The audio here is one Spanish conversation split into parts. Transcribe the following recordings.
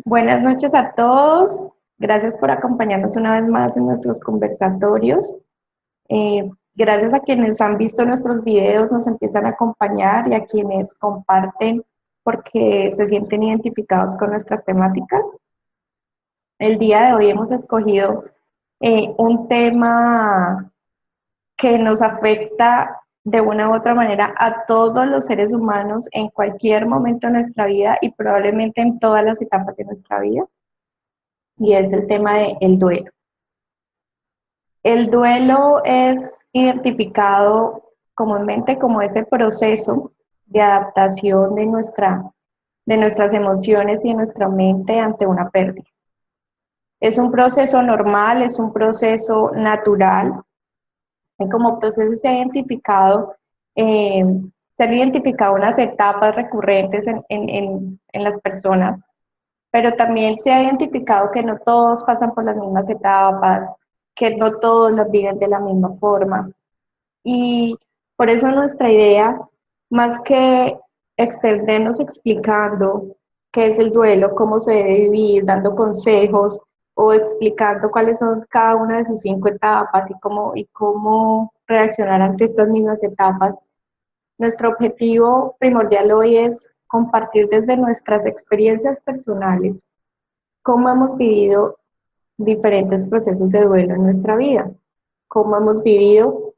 Buenas noches a todos. Gracias por acompañarnos una vez más en nuestros conversatorios. Gracias a quienes han visto nuestros videos, nos empiezan a acompañar y a quienes comparten porque se sienten identificados con nuestras temáticas. El día de hoy hemos escogido un tema que nos afecta de una u otra manera a todos los seres humanos en cualquier momento de nuestra vida y probablemente en todas las etapas de nuestra vida, y es el tema del duelo. El duelo es identificado comúnmente como ese proceso de adaptación de nuestras emociones y de nuestra mente ante una pérdida. Es un proceso normal, es un proceso natural, y como proceso se ha identificado, eh, se han identificado unas etapas recurrentes en las personas, pero también se ha identificado que no todos pasan por las mismas etapas, que no todos las viven de la misma forma. Y por eso nuestra idea, más que extendernos explicando qué es el duelo, cómo se debe vivir, dando consejos o explicando cuáles son cada una de sus 5 etapas y cómo reaccionar ante estas mismas etapas, nuestro objetivo primordial hoy es compartir desde nuestras experiencias personales cómo hemos vivido diferentes procesos de duelo en nuestra vida, cómo hemos vivido,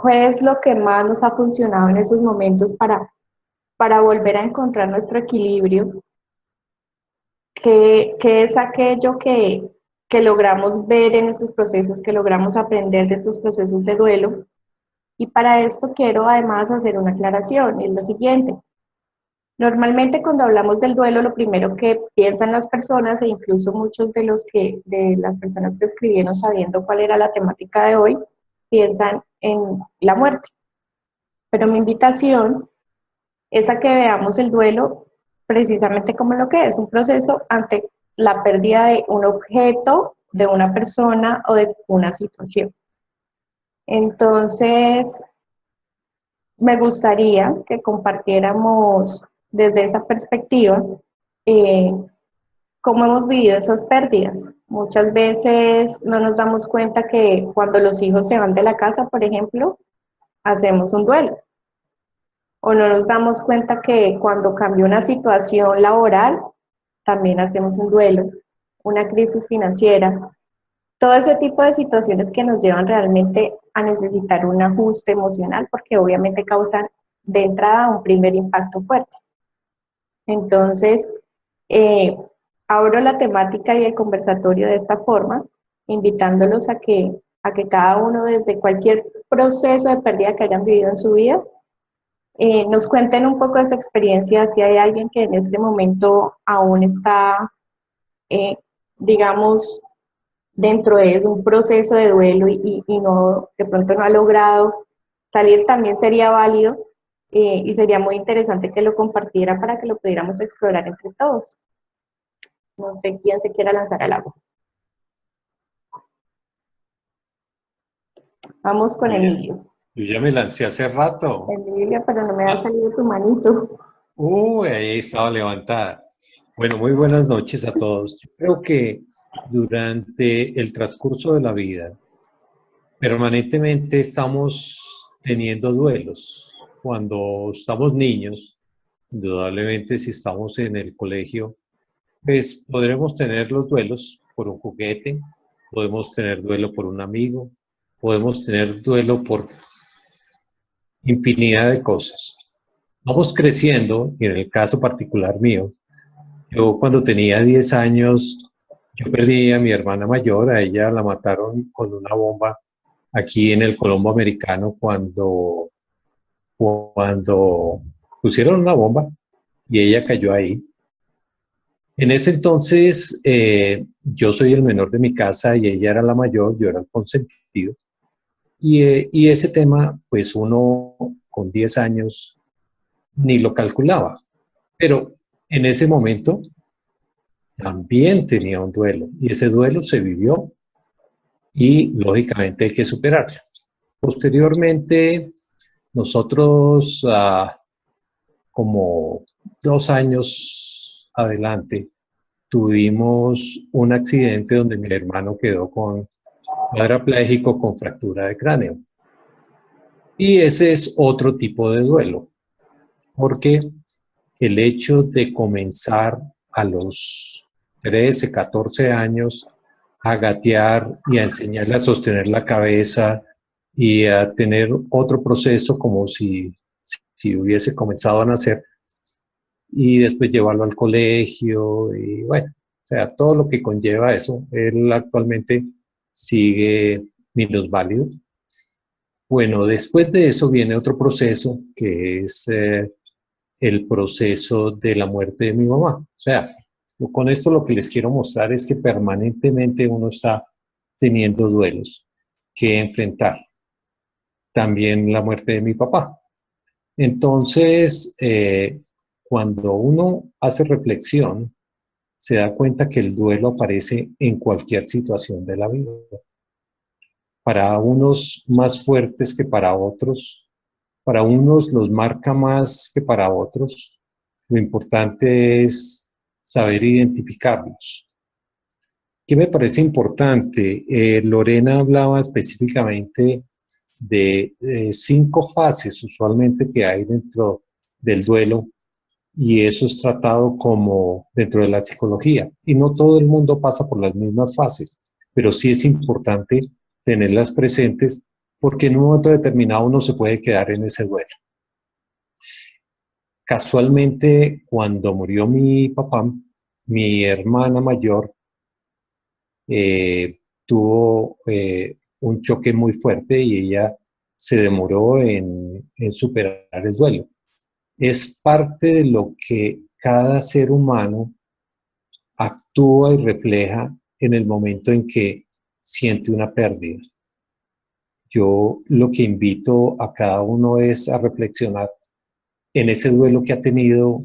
qué es lo que más nos ha funcionado en esos momentos para volver a encontrar nuestro equilibrio, qué es aquello que logramos ver en esos procesos, que logramos aprender de esos procesos de duelo. Y para esto quiero además hacer una aclaración, y es lo siguiente. Normalmente cuando hablamos del duelo, lo primero que piensan las personas, e incluso muchos de las personas que escribieron sabiendo cuál era la temática de hoy, piensan en la muerte. Pero mi invitación es a que veamos el duelo precisamente como lo que es, un proceso ante la pérdida de un objeto, de una persona o de una situación. Entonces, me gustaría que compartiéramos desde esa perspectiva eh, cómo hemos vivido esas pérdidas. Muchas veces no nos damos cuenta que cuando los hijos se van de la casa, por ejemplo, hacemos un duelo. O no nos damos cuenta que cuando cambia una situación laboral, también hacemos un duelo, una crisis financiera. Todo ese tipo de situaciones que nos llevan realmente a necesitar un ajuste emocional, porque obviamente causan de entrada un primer impacto fuerte. Entonces, eh, abro la temática y el conversatorio de esta forma, invitándolos a que cada uno desde cualquier proceso de pérdida que hayan vivido en su vida, nos cuenten un poco de su experiencia, si hay alguien que en este momento aún está, eh, digamos, dentro de un proceso de duelo y no, de pronto no ha logrado salir, también sería válido, y sería muy interesante que lo compartiera para que lo pudiéramos explorar entre todos. No sé quién se quiera lanzar al agua. Vamos con Yo ya, Emilio. yo ya me lancé hace rato. Emilio, pero no me ha Ah, salido tu manito. ahí estaba levantada. Bueno, muy buenas noches a todos. Yo creo que durante el transcurso de la vida, permanentemente estamos teniendo duelos. Cuando estamos niños, indudablemente si estamos en el colegio, pues podremos tener los duelos por un juguete, podemos tener duelo por un amigo, podemos tener duelo por infinidad de cosas. Vamos creciendo, y en el caso particular mío, yo cuando tenía 10 años, yo perdí a mi hermana mayor, a ella la mataron con una bomba aquí en el Colombo Americano cuando pusieron una bomba y ella cayó ahí. En ese entonces, yo soy el menor de mi casa y ella era la mayor, yo era el consentido. Y ese tema, pues uno con 10 años ni lo calculaba. Pero en ese momento también tenía un duelo y ese duelo se vivió y lógicamente hay que superarlo. Posteriormente, nosotros, como 2 años adelante, tuvimos un accidente donde mi hermano quedó cuadrapléjico con fractura de cráneo. Y ese es otro tipo de duelo, porque el hecho de comenzar a los 13, 14 años a gatear y a enseñarle a sostener la cabeza y a tener otro proceso como si hubiese comenzado a nacer, y después llevarlo al colegio y bueno, o sea, todo lo que conlleva eso. Él actualmente sigue minusválido. Bueno, después de eso viene otro proceso que es el proceso de la muerte de mi mamá. O sea, con esto lo que les quiero mostrar es que permanentemente uno está teniendo duelos que enfrentar. También la muerte de mi papá. Entonces, cuando uno hace reflexión, se da cuenta que el duelo aparece en cualquier situación de la vida. Para unos más fuertes que para otros, para unos los marca más que para otros. Lo importante es saber identificarlos. ¿Qué me parece importante? Lorena hablaba específicamente de 5 fases usualmente que hay dentro del duelo, y eso es tratado como dentro de la psicología. Y no todo el mundo pasa por las mismas fases, pero sí es importante tenerlas presentes porque en un momento determinado uno se puede quedar en ese duelo. Casualmente, cuando murió mi papá, mi hermana mayor tuvo un choque muy fuerte y ella se demoró en superar el duelo. Es parte de lo que cada ser humano actúa y refleja en el momento en que siente una pérdida. Yo lo que invito a cada uno es a reflexionar en ese duelo que ha tenido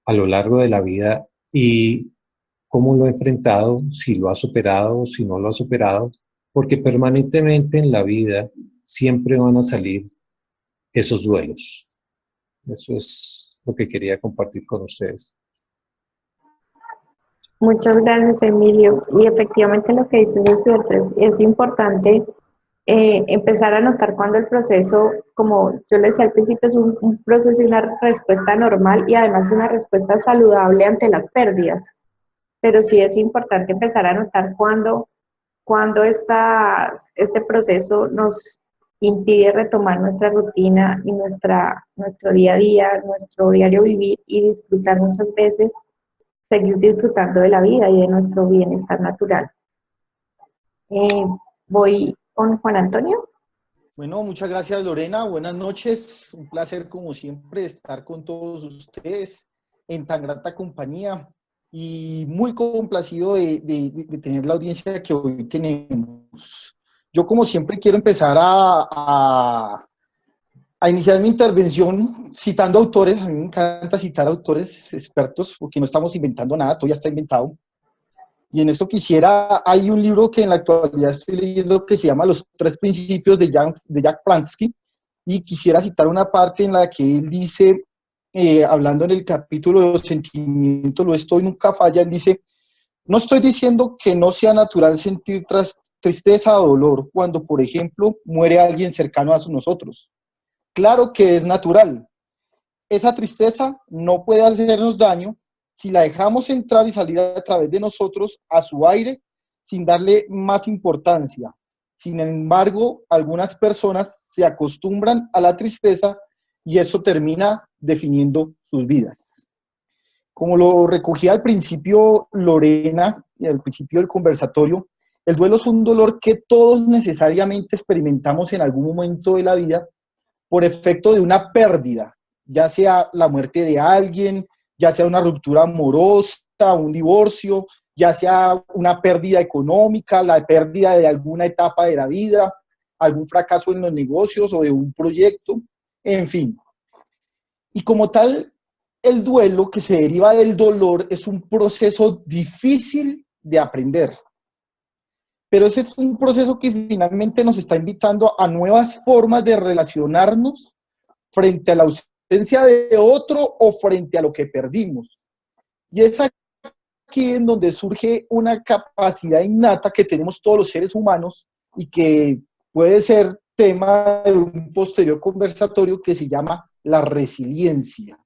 a lo largo de la vida y cómo lo ha enfrentado, si lo ha superado o si no lo ha superado, porque permanentemente en la vida siempre van a salir esos duelos. Eso es lo que quería compartir con ustedes. Muchas gracias, Emilio. Y efectivamente lo que dices es cierto, es importante empezar a notar cuando el proceso, como yo le decía al principio, es un proceso y una respuesta normal y además una respuesta saludable ante las pérdidas. Pero sí es importante empezar a notar cuando este proceso nos impide retomar nuestra rutina y nuestro día a día, nuestro diario vivir y disfrutar muchas veces, seguir disfrutando de la vida y de nuestro bienestar natural. Voy con Juan Antonio. Bueno, muchas gracias, Lorena. Buenas noches. Un placer, como siempre, estar con todos ustedes en tan grata compañía y muy complacido de tener la audiencia que hoy tenemos. Yo, como siempre, quiero empezar a iniciar mi intervención citando autores. A mí me encanta citar autores expertos porque no estamos inventando nada, todo ya está inventado. Y en esto hay un libro que en la actualidad estoy leyendo que se llama Los 3 principios de Jack Pransky, y quisiera citar una parte en la que él dice, hablando en el capítulo de los sentimientos, lo estoy, nunca falla, él dice, no estoy diciendo que no sea natural sentir tristeza o dolor cuando, por ejemplo, muere alguien cercano a nosotros. Claro que es natural. Esa tristeza no puede hacernos daño si la dejamos entrar y salir a través de nosotros a su aire sin darle más importancia. Sin embargo, algunas personas se acostumbran a la tristeza y eso termina definiendo sus vidas. Como lo recogía al principio Lorena, y al principio del conversatorio, el duelo es un dolor que todos necesariamente experimentamos en algún momento de la vida por efecto de una pérdida, ya sea la muerte de alguien, ya sea una ruptura amorosa, un divorcio, ya sea una pérdida económica, la pérdida de alguna etapa de la vida, algún fracaso en los negocios o de un proyecto, en fin. Y como tal, el duelo que se deriva del dolor es un proceso difícil de aprender. Pero ese es un proceso que finalmente nos está invitando a nuevas formas de relacionarnos frente a la ausencia de otro o frente a lo que perdimos. Y esa aquí en donde surge una capacidad innata que tenemos todos los seres humanos y que puede ser tema de un posterior conversatorio que se llama la resiliencia.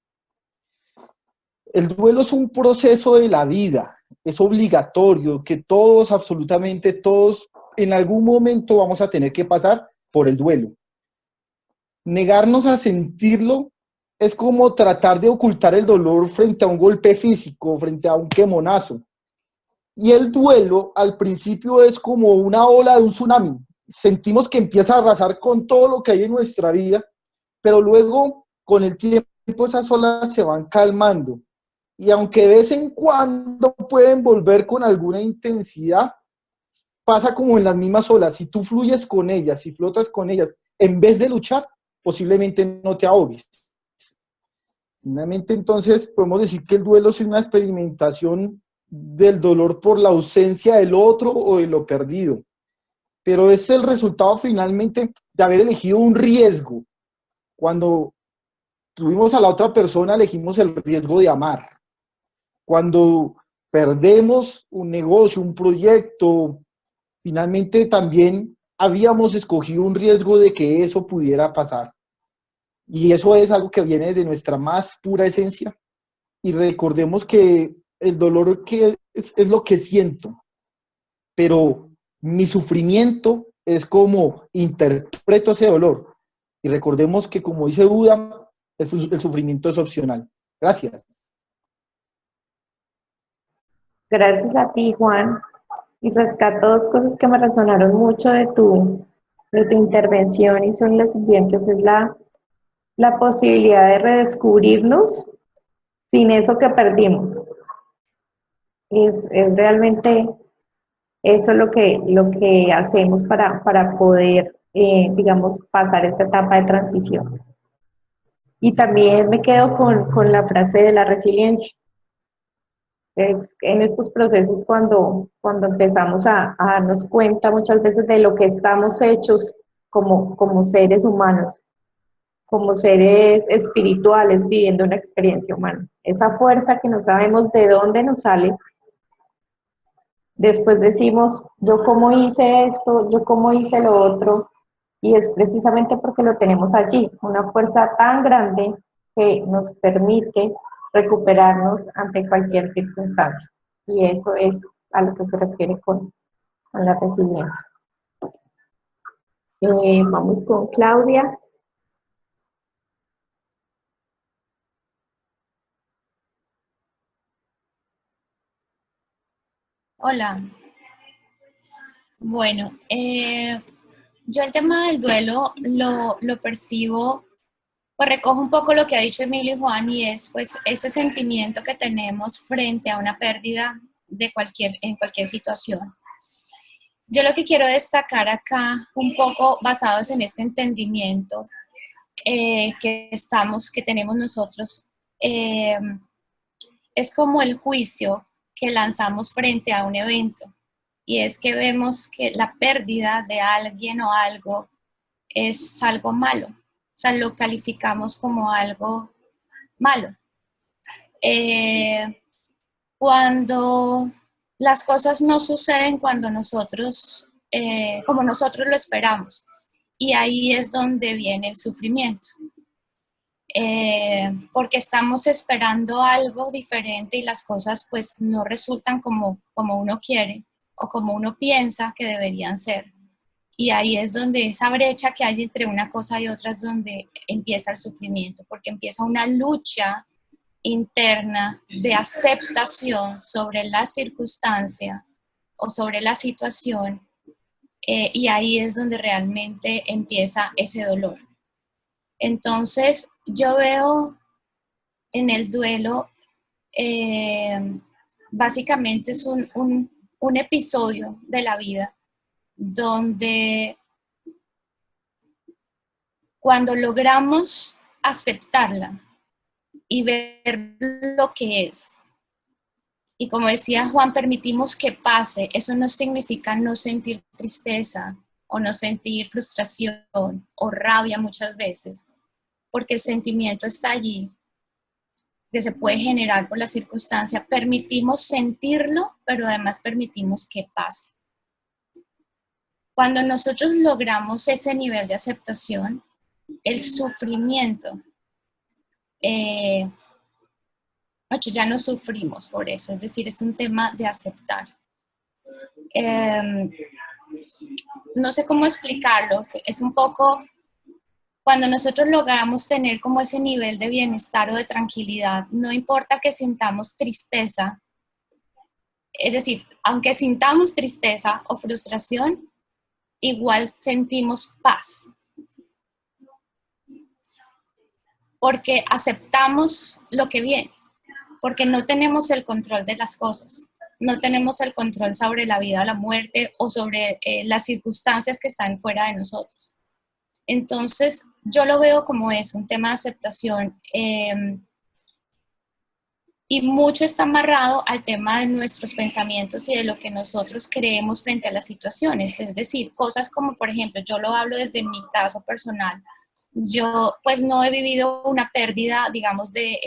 El duelo es un proceso de la vida, es obligatorio que todos, absolutamente todos, en algún momento vamos a tener que pasar por el duelo. Negarnos a sentirlo es como tratar de ocultar el dolor frente a un golpe físico, frente a un quemonazo. Y el duelo al principio es como una ola de un tsunami. Sentimos que empieza a arrasar con todo lo que hay en nuestra vida, pero luego con el tiempo esas olas se van calmando. Y aunque de vez en cuando pueden volver con alguna intensidad, pasa como en las mismas olas. Si tú fluyes con ellas, si flotas con ellas, en vez de luchar, posiblemente no te ahogues. Finalmente, entonces, podemos decir que el duelo es una experimentación del dolor por la ausencia del otro o de lo perdido. Pero es el resultado finalmente de haber elegido un riesgo. Cuando tuvimos a la otra persona, elegimos el riesgo de amar. Cuando perdemos un negocio, un proyecto, finalmente también habíamos escogido un riesgo de que eso pudiera pasar. Y eso es algo que viene de nuestra más pura esencia. Y recordemos que el dolor que es lo que siento, pero mi sufrimiento es como interpreto ese dolor. Y recordemos que, como dice Buda, el sufrimiento es opcional. Gracias. Gracias a ti, Juan. Y rescato dos cosas que me resonaron mucho de tu intervención y son las siguientes. Es la posibilidad de redescubrirnos sin eso que perdimos. Es realmente eso lo que hacemos para poder, digamos, pasar esta etapa de transición. Y también me quedo con la frase de la resiliencia. Es en estos procesos cuando empezamos a darnos cuenta muchas veces de lo que estamos hechos como seres humanos, como seres espirituales viviendo una experiencia humana. Esa fuerza que no sabemos de dónde nos sale, después decimos, yo cómo hice esto, yo cómo hice lo otro, y es precisamente porque lo tenemos allí, una fuerza tan grande que nos permite recuperarnos ante cualquier circunstancia. Y eso es a lo que se refiere con la resiliencia. Vamos con Claudia. Hola. Bueno, yo el tema del duelo lo percibo, pues recojo un poco lo que ha dicho Emilio y Juan y es pues ese sentimiento que tenemos frente a una pérdida en cualquier situación. Yo lo que quiero destacar acá, un poco basados en este entendimiento que tenemos nosotros, es como el juicio que lanzamos frente a un evento. Y es que vemos que la pérdida de alguien o algo es algo malo. O sea, lo calificamos como algo malo. Cuando las cosas no suceden como nosotros lo esperamos. Y ahí es donde viene el sufrimiento. Porque estamos esperando algo diferente y las cosas pues no resultan como uno quiere o como uno piensa que deberían ser. Y ahí es donde esa brecha que hay entre una cosa y otra es donde empieza el sufrimiento, porque empieza una lucha interna de aceptación sobre la circunstancia o sobre la situación, y ahí es donde realmente empieza ese dolor. Entonces, yo veo en el duelo, básicamente es un episodio de la vida donde cuando logramos aceptarla y ver lo que es, y como decía Juan, permitimos que pase, eso no significa no sentir tristeza o no sentir frustración o rabia muchas veces, porque el sentimiento está allí. que se puede generar por la circunstancia, permitimos sentirlo, pero además permitimos que pase. Cuando nosotros logramos ese nivel de aceptación, el sufrimiento, ya no sufrimos por eso, es decir, es un tema de aceptar. No sé cómo explicarlo, es un poco cuando nosotros logramos tener como ese nivel de bienestar o de tranquilidad, no importa que sintamos tristeza, es decir, aunque sintamos tristeza o frustración, igual sentimos paz. Porque aceptamos lo que viene, porque no tenemos el control de las cosas, no tenemos el control sobre la vida o la muerte o sobre las circunstancias que están fuera de nosotros. Entonces, yo lo veo como es un tema de aceptación y mucho está amarrado al tema de nuestros pensamientos y de lo que nosotros creemos frente a las situaciones. Es decir, cosas como, por ejemplo, yo lo hablo desde mi caso personal. Yo, pues, no he vivido una pérdida, digamos, de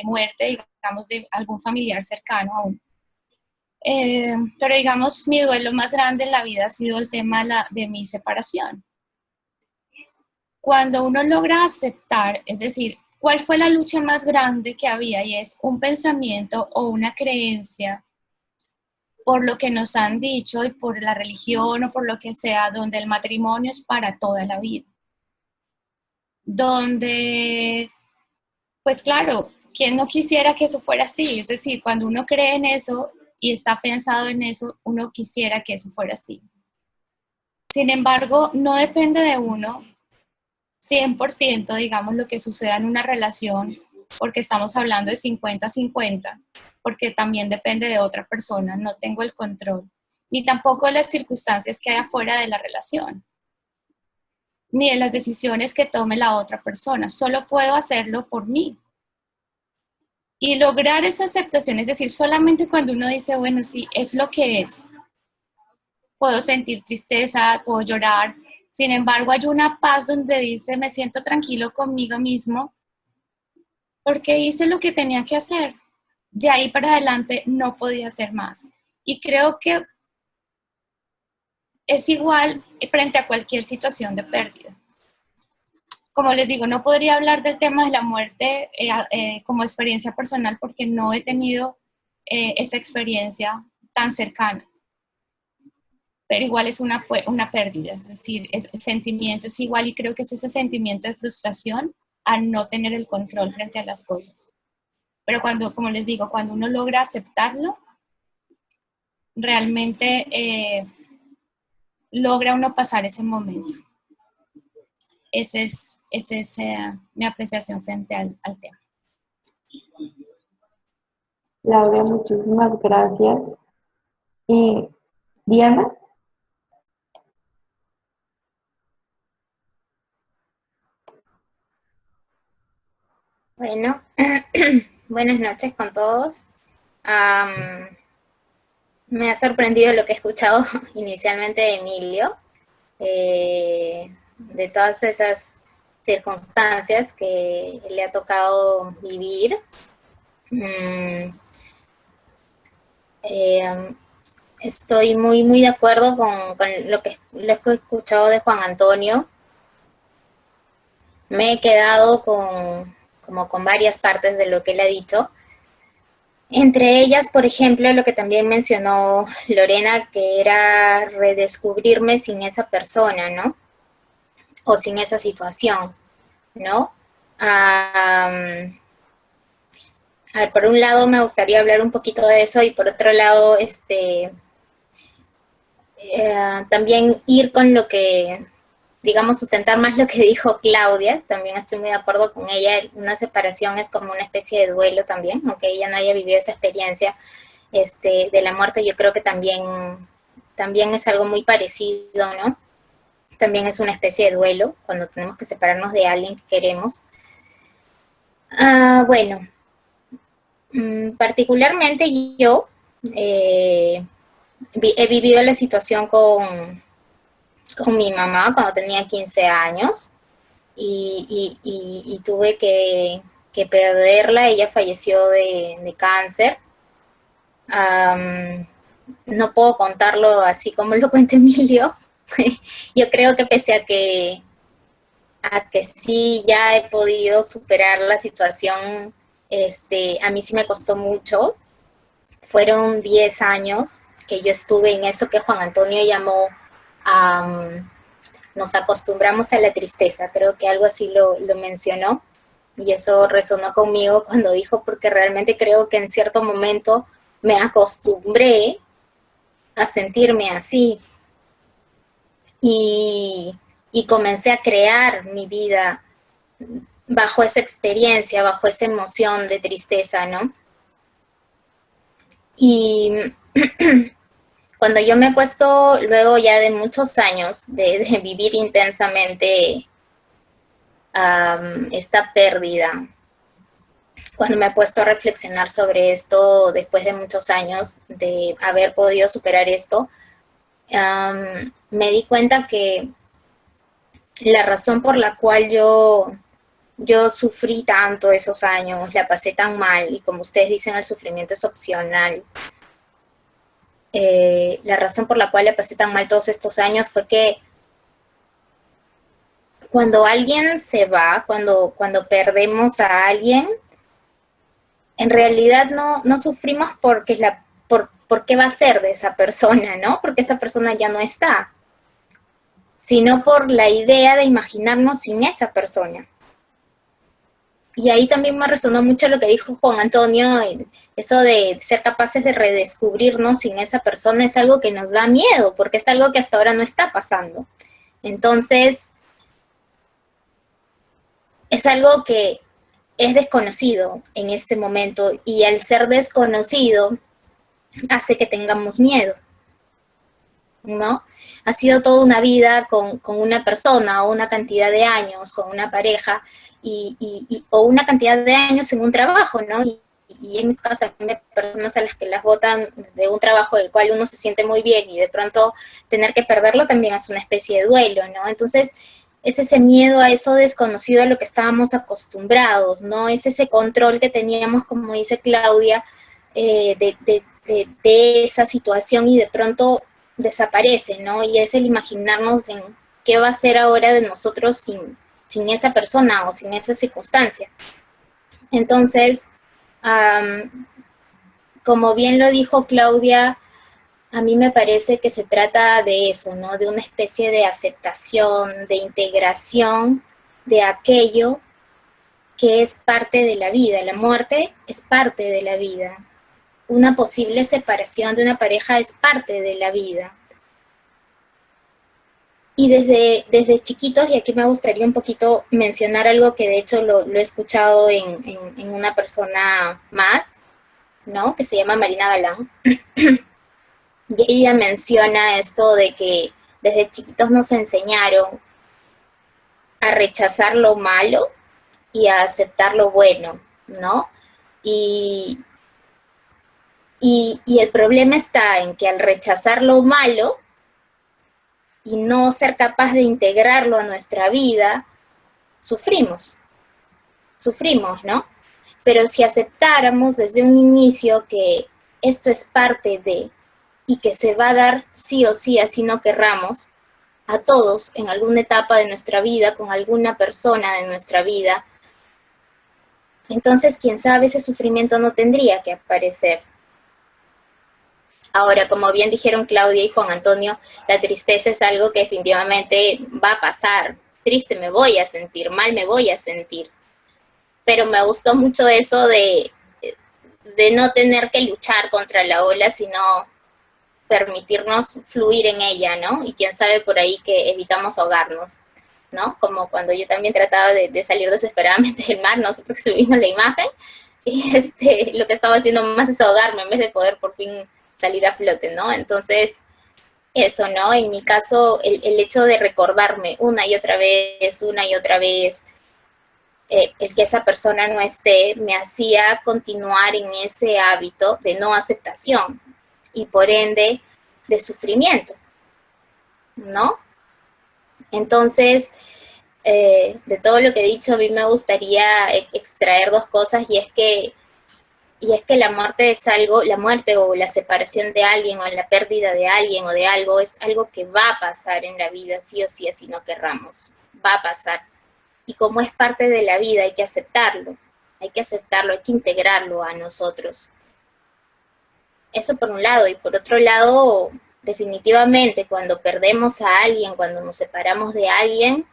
muerte, digamos, de algún familiar cercano aún. Pero digamos, mi duelo más grande en la vida ha sido el tema de mi separación. Cuando uno logra aceptar, es decir, ¿cuál fue la lucha más grande que había? Y es un pensamiento o una creencia por lo que nos han dicho y por la religión o por lo que sea, donde el matrimonio es para toda la vida. Donde, pues claro, ¿quién no quisiera que eso fuera así? Es decir, cuando uno cree en eso y está pensado en eso, uno quisiera que eso fuera así. Sin embargo, no depende de uno 100%, digamos, lo que suceda en una relación, porque estamos hablando de 50-50, porque también depende de otra persona, no tengo el control, ni tampoco de las circunstancias que hay afuera de la relación, ni de las decisiones que tome la otra persona, solo puedo hacerlo por mí. Y lograr esa aceptación, es decir, solamente cuando uno dice, bueno, sí, es lo que es. Puedo sentir tristeza, puedo llorar. Sin embargo, hay una paz donde dice, me siento tranquilo conmigo mismo porque hice lo que tenía que hacer. De ahí para adelante no podía hacer más. Y creo que es igual frente a cualquier situación de pérdida. Como les digo, no podría hablar del tema de la muerte como experiencia personal porque no he tenido esa experiencia tan cercana. Pero igual es una pérdida, es decir, el sentimiento es igual y creo que es ese sentimiento de frustración al no tener el control frente a las cosas. Pero cuando, como les digo, cuando uno logra aceptarlo, realmente logra uno pasar ese momento. Esa es mi apreciación frente al tema. Laura, muchísimas gracias. Diana. Bueno, buenas noches con todos. Me ha sorprendido lo que he escuchado inicialmente de Emilio, de todas esas circunstancias que le ha tocado vivir. Estoy muy de acuerdo con lo que he escuchado de Juan Antonio. Me he quedado con varias partes de lo que él ha dicho. Entre ellas, por ejemplo, lo que también mencionó Lorena, que era redescubrirme sin esa persona, ¿no? O sin esa situación, ¿no? A ver, por un lado me gustaría hablar un poquito de eso y por otro lado, también ir con lo que, digamos, sustentar más lo que dijo Claudia. También estoy muy de acuerdo con ella. Una separación es como una especie de duelo también, aunque ella no haya vivido esa experiencia de la muerte. Yo creo que también es algo muy parecido, ¿no? También es una especie de duelo cuando tenemos que separarnos de alguien que queremos. Bueno, particularmente yo he vivido la situación con mi mamá cuando tenía 15 años y tuve que perderla. Ella falleció de cáncer. No puedo contarlo así como lo cuenta Emilio. Yo creo que pese a que sí ya he podido superar la situación, a mí sí me costó mucho. Fueron 10 años que yo estuve en eso que Juan Antonio llamó, nos acostumbramos a la tristeza, creo que algo así lo mencionó, y eso resonó conmigo cuando dijo, porque realmente creo que en cierto momento me acostumbré a sentirme así, y comencé a crear mi vida bajo esa experiencia, bajo esa emoción de tristeza, ¿no? Y cuando yo me he puesto, luego ya de muchos años de vivir intensamente esta pérdida, cuando me he puesto a reflexionar sobre esto después de muchos años de haber podido superar esto, me di cuenta que la razón por la cual yo sufrí tanto esos años, la pasé tan mal, y como ustedes dicen, el sufrimiento es opcional. La razón por la cual la pasé tan mal todos estos años fue que cuando alguien se va, cuando perdemos a alguien, en realidad no sufrimos por qué va a ser de esa persona, ¿no? Porque esa persona ya no está, sino por la idea de imaginarnos sin esa persona. Y ahí también me resonó mucho lo que dijo Juan Antonio, eso de ser capaces de redescubrirnos sin esa persona es algo que nos da miedo, porque es algo que hasta ahora no está pasando. Entonces, es algo que es desconocido en este momento, y al ser desconocido hace que tengamos miedo, ¿no? Ha sido toda una vida con una persona, o una cantidad de años con una pareja, o una cantidad de años en un trabajo, ¿no? Y en mi caso hay personas a las que las botan de un trabajo del cual uno se siente muy bien, y de pronto tener que perderlo también es una especie de duelo, ¿no? Entonces, es ese miedo a eso desconocido a lo que estábamos acostumbrados, ¿no? Es ese control que teníamos, como dice Claudia, de esa situación, y de pronto desaparece, ¿no? Y es el imaginarnos en qué va a ser ahora de nosotros sin esa persona o sin esa circunstancia. Entonces, como bien lo dijo Claudia, a mí me parece que se trata de eso, ¿no? De una especie de aceptación, de integración de aquello que es parte de la vida. La muerte es parte de la vida. Una posible separación de una pareja es parte de la vida. Y desde chiquitos, y aquí me gustaría un poquito mencionar algo que de hecho lo he escuchado en una persona más, ¿no? Que se llama Marina Galán. Y ella menciona esto de que desde chiquitos nos enseñaron a rechazar lo malo y a aceptar lo bueno, ¿no? Y el problema está en que al rechazar lo malo y no ser capaz de integrarlo a nuestra vida, sufrimos, ¿no? Pero si aceptáramos desde un inicio que esto es parte de, y que se va a dar sí o sí, así no querramos, a todos en alguna etapa de nuestra vida, con alguna persona de nuestra vida, entonces, quién sabe, ese sufrimiento no tendría que aparecer. Ahora, como bien dijeron Claudia y Juan Antonio, la tristeza es algo que definitivamente va a pasar. Triste me voy a sentir, mal me voy a sentir. Pero me gustó mucho eso de no tener que luchar contra la ola, sino permitirnos fluir en ella, ¿no? Y quién sabe por ahí que evitamos ahogarnos, ¿no? Como cuando yo también trataba de salir desesperadamente del mar, no sé por qué se vino la imagen, y lo que estaba haciendo más es ahogarme en vez de poder por fin salir a flote, ¿no? Entonces, eso, ¿no? En mi caso, el hecho de recordarme una y otra vez, el que esa persona no esté, me hacía continuar en ese hábito de no aceptación y por ende de sufrimiento, ¿no? Entonces, de todo lo que he dicho, a mí me gustaría extraer dos cosas, y es que la muerte es algo, la muerte o la separación de alguien o la pérdida de alguien o de algo es algo que va a pasar en la vida, sí o sí, así no querramos, va a pasar. Y como es parte de la vida, hay que aceptarlo, hay que integrarlo a nosotros. Eso por un lado, y por otro lado, definitivamente cuando perdemos a alguien, cuando nos separamos de alguien,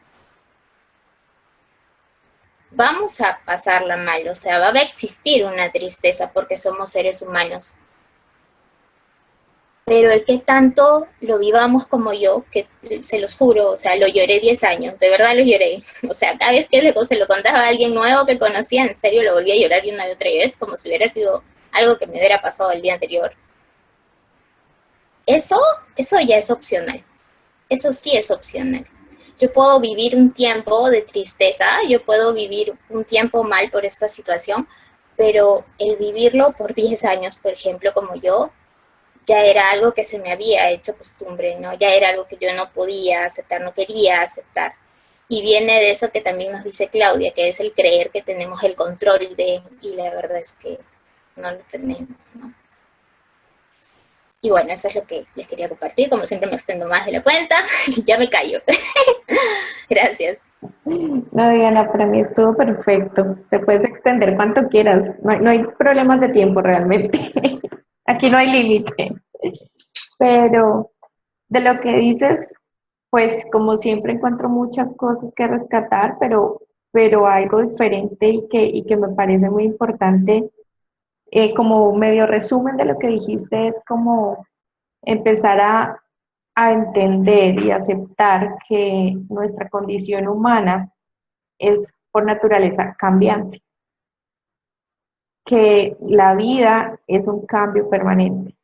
vamos a pasarla mal, o sea, va a existir una tristeza porque somos seres humanos. Pero el que tanto lo vivamos como yo, que se los juro, o sea, lo lloré 10 años, de verdad lo lloré. O sea, cada vez que se lo contaba a alguien nuevo que conocía, en serio lo volví a llorar una y otra vez, como si hubiera sido algo que me hubiera pasado el día anterior. Eso ya es opcional. Eso sí es opcional. Yo puedo vivir un tiempo de tristeza, yo puedo vivir un tiempo mal por esta situación, pero el vivirlo por 10 años, por ejemplo, como yo, ya era algo que se me había hecho costumbre, ¿no? Ya era algo que yo no podía aceptar, no quería aceptar. Y viene de eso que también nos dice Claudia, que es el creer que tenemos el control de, y la verdad es que no lo tenemos, ¿no? Y bueno, eso es lo que les quería compartir. Como siempre me extendo más de la cuenta, y ya me callo. Gracias. No, Diana, para mí estuvo perfecto. Te puedes extender cuanto quieras. No hay problemas de tiempo realmente. Aquí no hay límites. Pero de lo que dices, pues como siempre encuentro muchas cosas que rescatar, pero algo diferente y que me parece muy importante, como medio resumen de lo que dijiste, es como empezar a entender y aceptar que nuestra condición humana es por naturaleza cambiante, que la vida es un cambio permanente.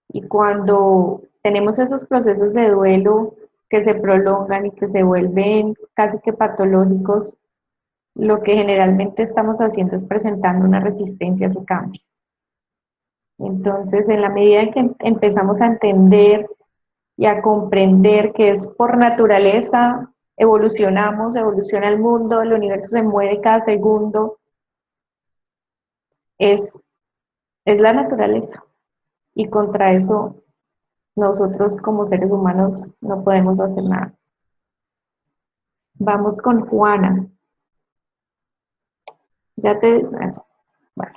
Y cuando tenemos esos procesos de duelo que se prolongan y que se vuelven casi que patológicos, lo que generalmente estamos haciendo es presentando una resistencia a ese cambio. Entonces, en la medida en que empezamos a entender y a comprender que es por naturaleza, evolucionamos, evoluciona el mundo, el universo se mueve cada segundo, es la naturaleza. Y contra eso, nosotros como seres humanos no podemos hacer nada. Vamos con Juana. Ya te... Vale.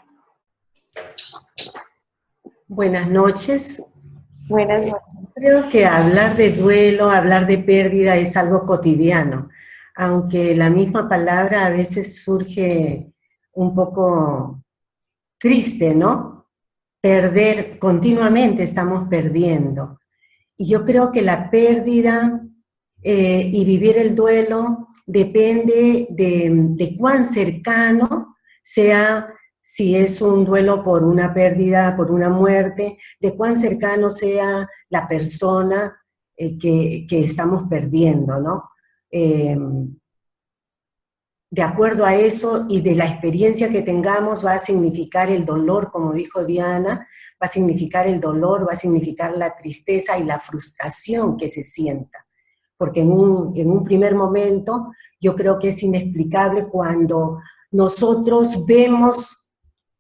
Buenas noches. Buenas noches. Creo que hablar de duelo, hablar de pérdida es algo cotidiano, aunque la misma palabra a veces surge un poco triste, ¿no? Perder, continuamente estamos perdiendo. Y yo creo que la pérdida y vivir el duelo depende de cuán cercano sea, si es un duelo por una pérdida, por una muerte, de cuán cercano sea la persona que estamos perdiendo, ¿no? De acuerdo a eso y de la experiencia que tengamos va a significar el dolor, como dijo Diana, va a significar el dolor, va a significar la tristeza y la frustración que se sienta. Porque en un primer momento yo creo que es inexplicable cuando nosotros vemos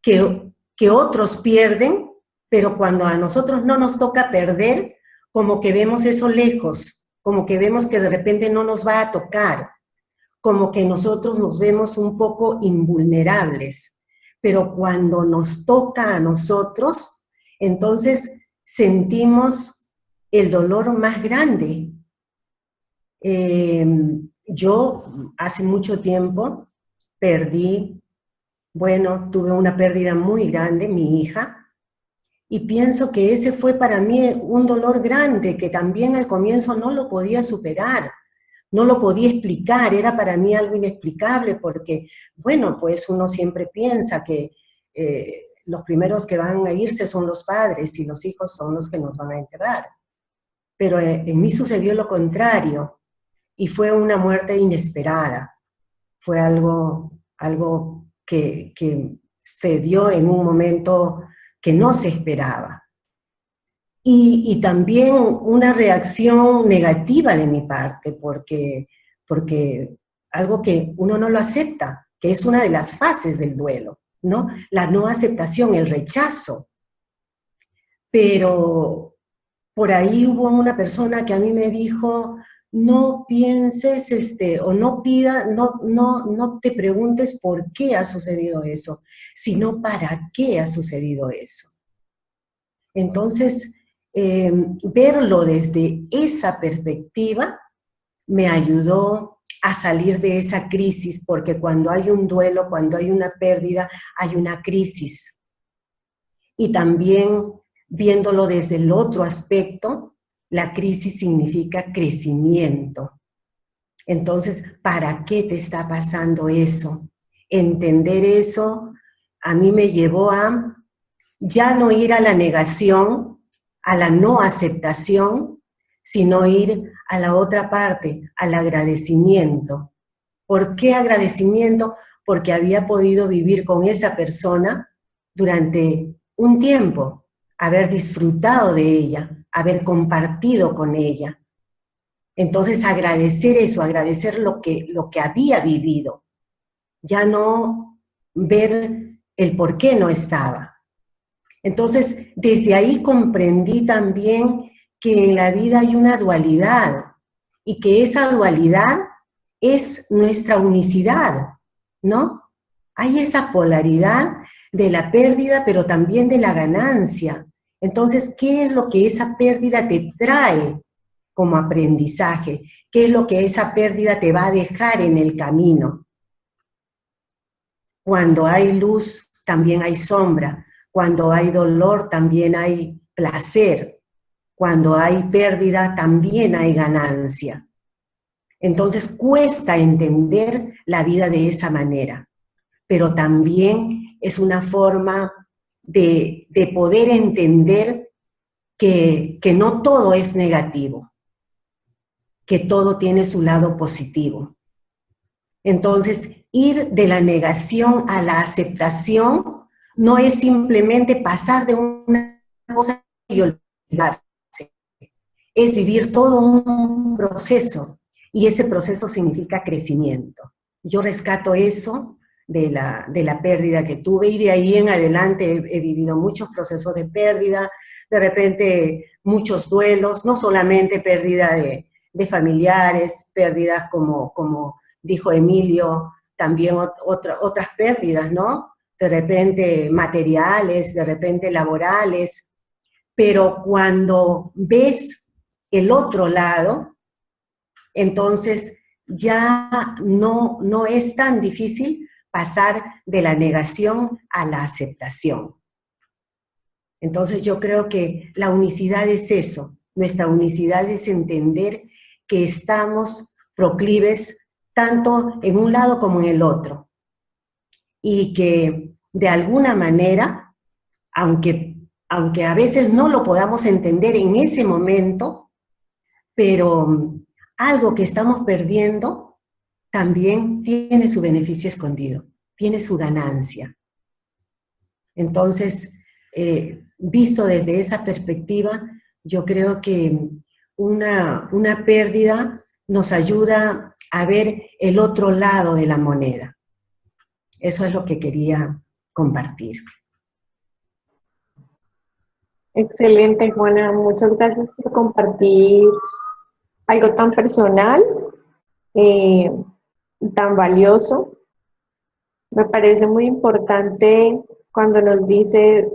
que otros pierden, pero cuando a nosotros no nos toca perder, como que vemos eso lejos, como que vemos que de repente no nos va a tocar, como que nosotros nos vemos un poco invulnerables. Pero cuando nos toca a nosotros, entonces sentimos el dolor más grande. Yo hace mucho tiempo tuve una pérdida muy grande, mi hija, y pienso que ese fue para mí un dolor grande, que también al comienzo no lo podía superar, no lo podía explicar, era para mí algo inexplicable, porque, bueno, pues uno siempre piensa que los primeros que van a irse son los padres y los hijos son los que nos van a enterrar. Pero en mí sucedió lo contrario, y fue una muerte inesperada. Fue algo que se dio en un momento que no se esperaba. Y también una reacción negativa de mi parte, porque porque algo que uno no lo acepta, que es una de las fases del duelo, ¿no? La no aceptación, el rechazo. Pero por ahí hubo una persona que a mí me dijo, no pienses, o no no te preguntes por qué ha sucedido eso, sino para qué ha sucedido eso. Entonces, verlo desde esa perspectiva me ayudó a salir de esa crisis, porque cuando hay un duelo, cuando hay una pérdida, hay una crisis. Y también, viéndolo desde el otro aspecto, la crisis significa crecimiento. Entonces, ¿para qué te está pasando eso? Entender eso a mí me llevó a ya no ir a la negación, a la no aceptación, sino ir a la otra parte, al agradecimiento. ¿Por qué agradecimiento? Porque había podido vivir con esa persona durante un tiempo, haber disfrutado de ella, haber compartido con ella. Entonces agradecer eso, agradecer lo que había vivido, ya no ver el por qué no estaba. Entonces, desde ahí comprendí también que en la vida hay una dualidad y que esa dualidad es nuestra unicidad, ¿no? Hay esa polaridad de la pérdida, pero también de la ganancia. Entonces, ¿qué es lo que esa pérdida te trae como aprendizaje? ¿Qué es lo que esa pérdida te va a dejar en el camino? Cuando hay luz, también hay sombra. Cuando hay dolor, también hay placer. Cuando hay pérdida, también hay ganancia. Entonces cuesta entender la vida de esa manera, pero también es una forma de poder entender que no todo es negativo, que todo tiene su lado positivo. Entonces, ir de la negación a la aceptación no es simplemente pasar de una cosa y olvidarse, es vivir todo un proceso, y ese proceso significa crecimiento. Yo rescato eso de la pérdida que tuve, y de ahí en adelante he vivido muchos procesos de pérdida, de repente muchos duelos, no solamente pérdida de familiares, pérdidas como dijo Emilio, también otras pérdidas, ¿no? De repente materiales, de repente laborales, pero cuando ves el otro lado, entonces ya no es tan difícil pasar de la negación a la aceptación. Entonces yo creo que la unicidad es eso, nuestra unicidad es entender que estamos proclives tanto en un lado como en el otro, y que de alguna manera, aunque a veces no lo podamos entender en ese momento, pero algo que estamos perdiendo también tiene su beneficio escondido, tiene su ganancia. Entonces, visto desde esa perspectiva, yo creo que una pérdida nos ayuda a ver el otro lado de la moneda. Eso es lo que quería compartir. Excelente, Juana. Muchas gracias por compartir algo tan personal, tan valioso. Me parece muy importante cuando nos dices,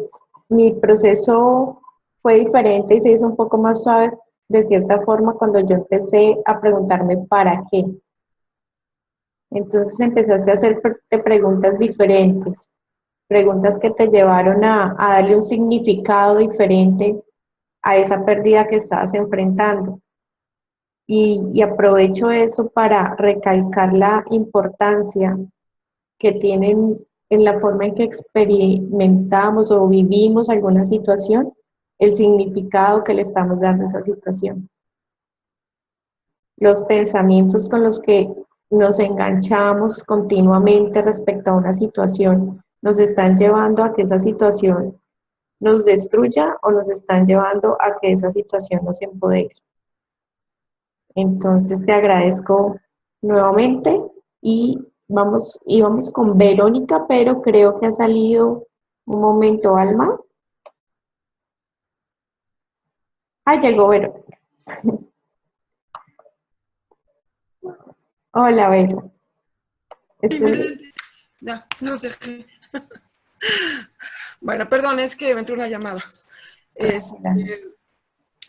mi proceso fue diferente y se hizo un poco más suave, de cierta forma, cuando yo empecé a preguntarme ¿para qué? Entonces empezaste a hacerte preguntas diferentes, preguntas que te llevaron a darle un significado diferente a esa pérdida que estabas enfrentando. Y aprovecho eso para recalcar la importancia que tienen en la forma en que experimentamos o vivimos alguna situación, el significado que le estamos dando a esa situación. Los pensamientos con los que nos enganchamos continuamente respecto a una situación nos están llevando a que esa situación nos destruya o nos están llevando a que esa situación nos empodere. Entonces te agradezco nuevamente y íbamos con Verónica, pero creo que ha salido un momento, Alma. Ah, llegó Verónica. Hola, Vero. Ya, no sé qué. Bueno, perdón, es que me entró una llamada.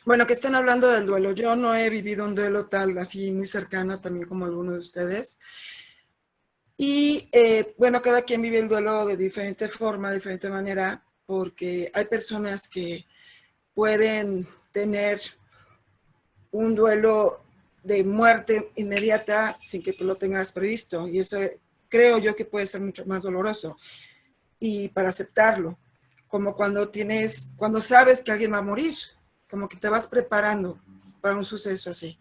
Bueno, que estén hablando del duelo. Yo no he vivido un duelo tal, así muy cercano también como alguno de ustedes. Y bueno, cada quien vive el duelo de diferente forma, de diferente manera, porque hay personas que pueden tener un duelo de muerte inmediata sin que tú lo tengas previsto. Y eso creo yo que puede ser mucho más doloroso. Y para aceptarlo, como cuando sabes que alguien va a morir, como que te vas preparando para un suceso así.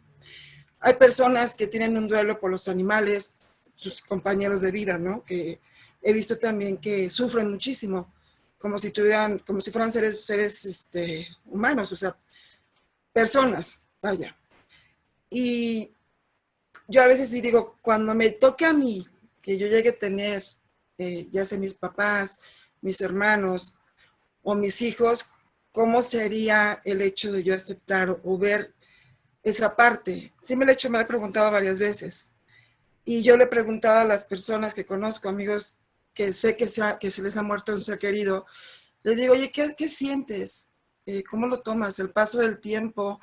Hay personas que tienen un duelo por los animales, sus compañeros de vida, ¿no? Que he visto también que sufren muchísimo, como si fueran seres humanos, o sea, personas, vaya. Y yo a veces sí digo, cuando me toque a mí, que yo llegue a tener, ya sea mis papás, mis hermanos o mis hijos, ¿cómo sería el hecho de yo aceptar o ver esa parte? Sí me lo he preguntado varias veces. Y yo le he preguntado a las personas que conozco, amigos que sé que se les ha muerto un ser querido, le digo, oye, ¿qué sientes? ¿Cómo lo tomas? El paso del tiempo,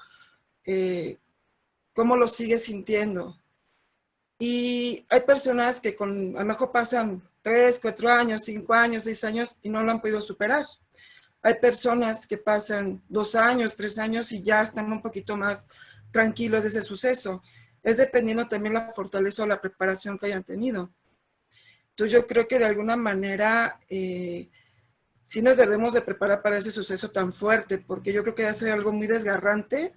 ¿cómo lo sigues sintiendo? Y hay personas que a lo mejor pasan 3, 4 años, 5 años, 6 años y no lo han podido superar. Hay personas que pasan 2 años, 3 años y ya están un poquito más tranquilos de ese suceso. Es dependiendo también la fortaleza o la preparación que hayan tenido. Entonces yo creo que de alguna manera sí nos debemos de preparar para ese suceso tan fuerte, porque yo creo que hace algo muy desgarrante,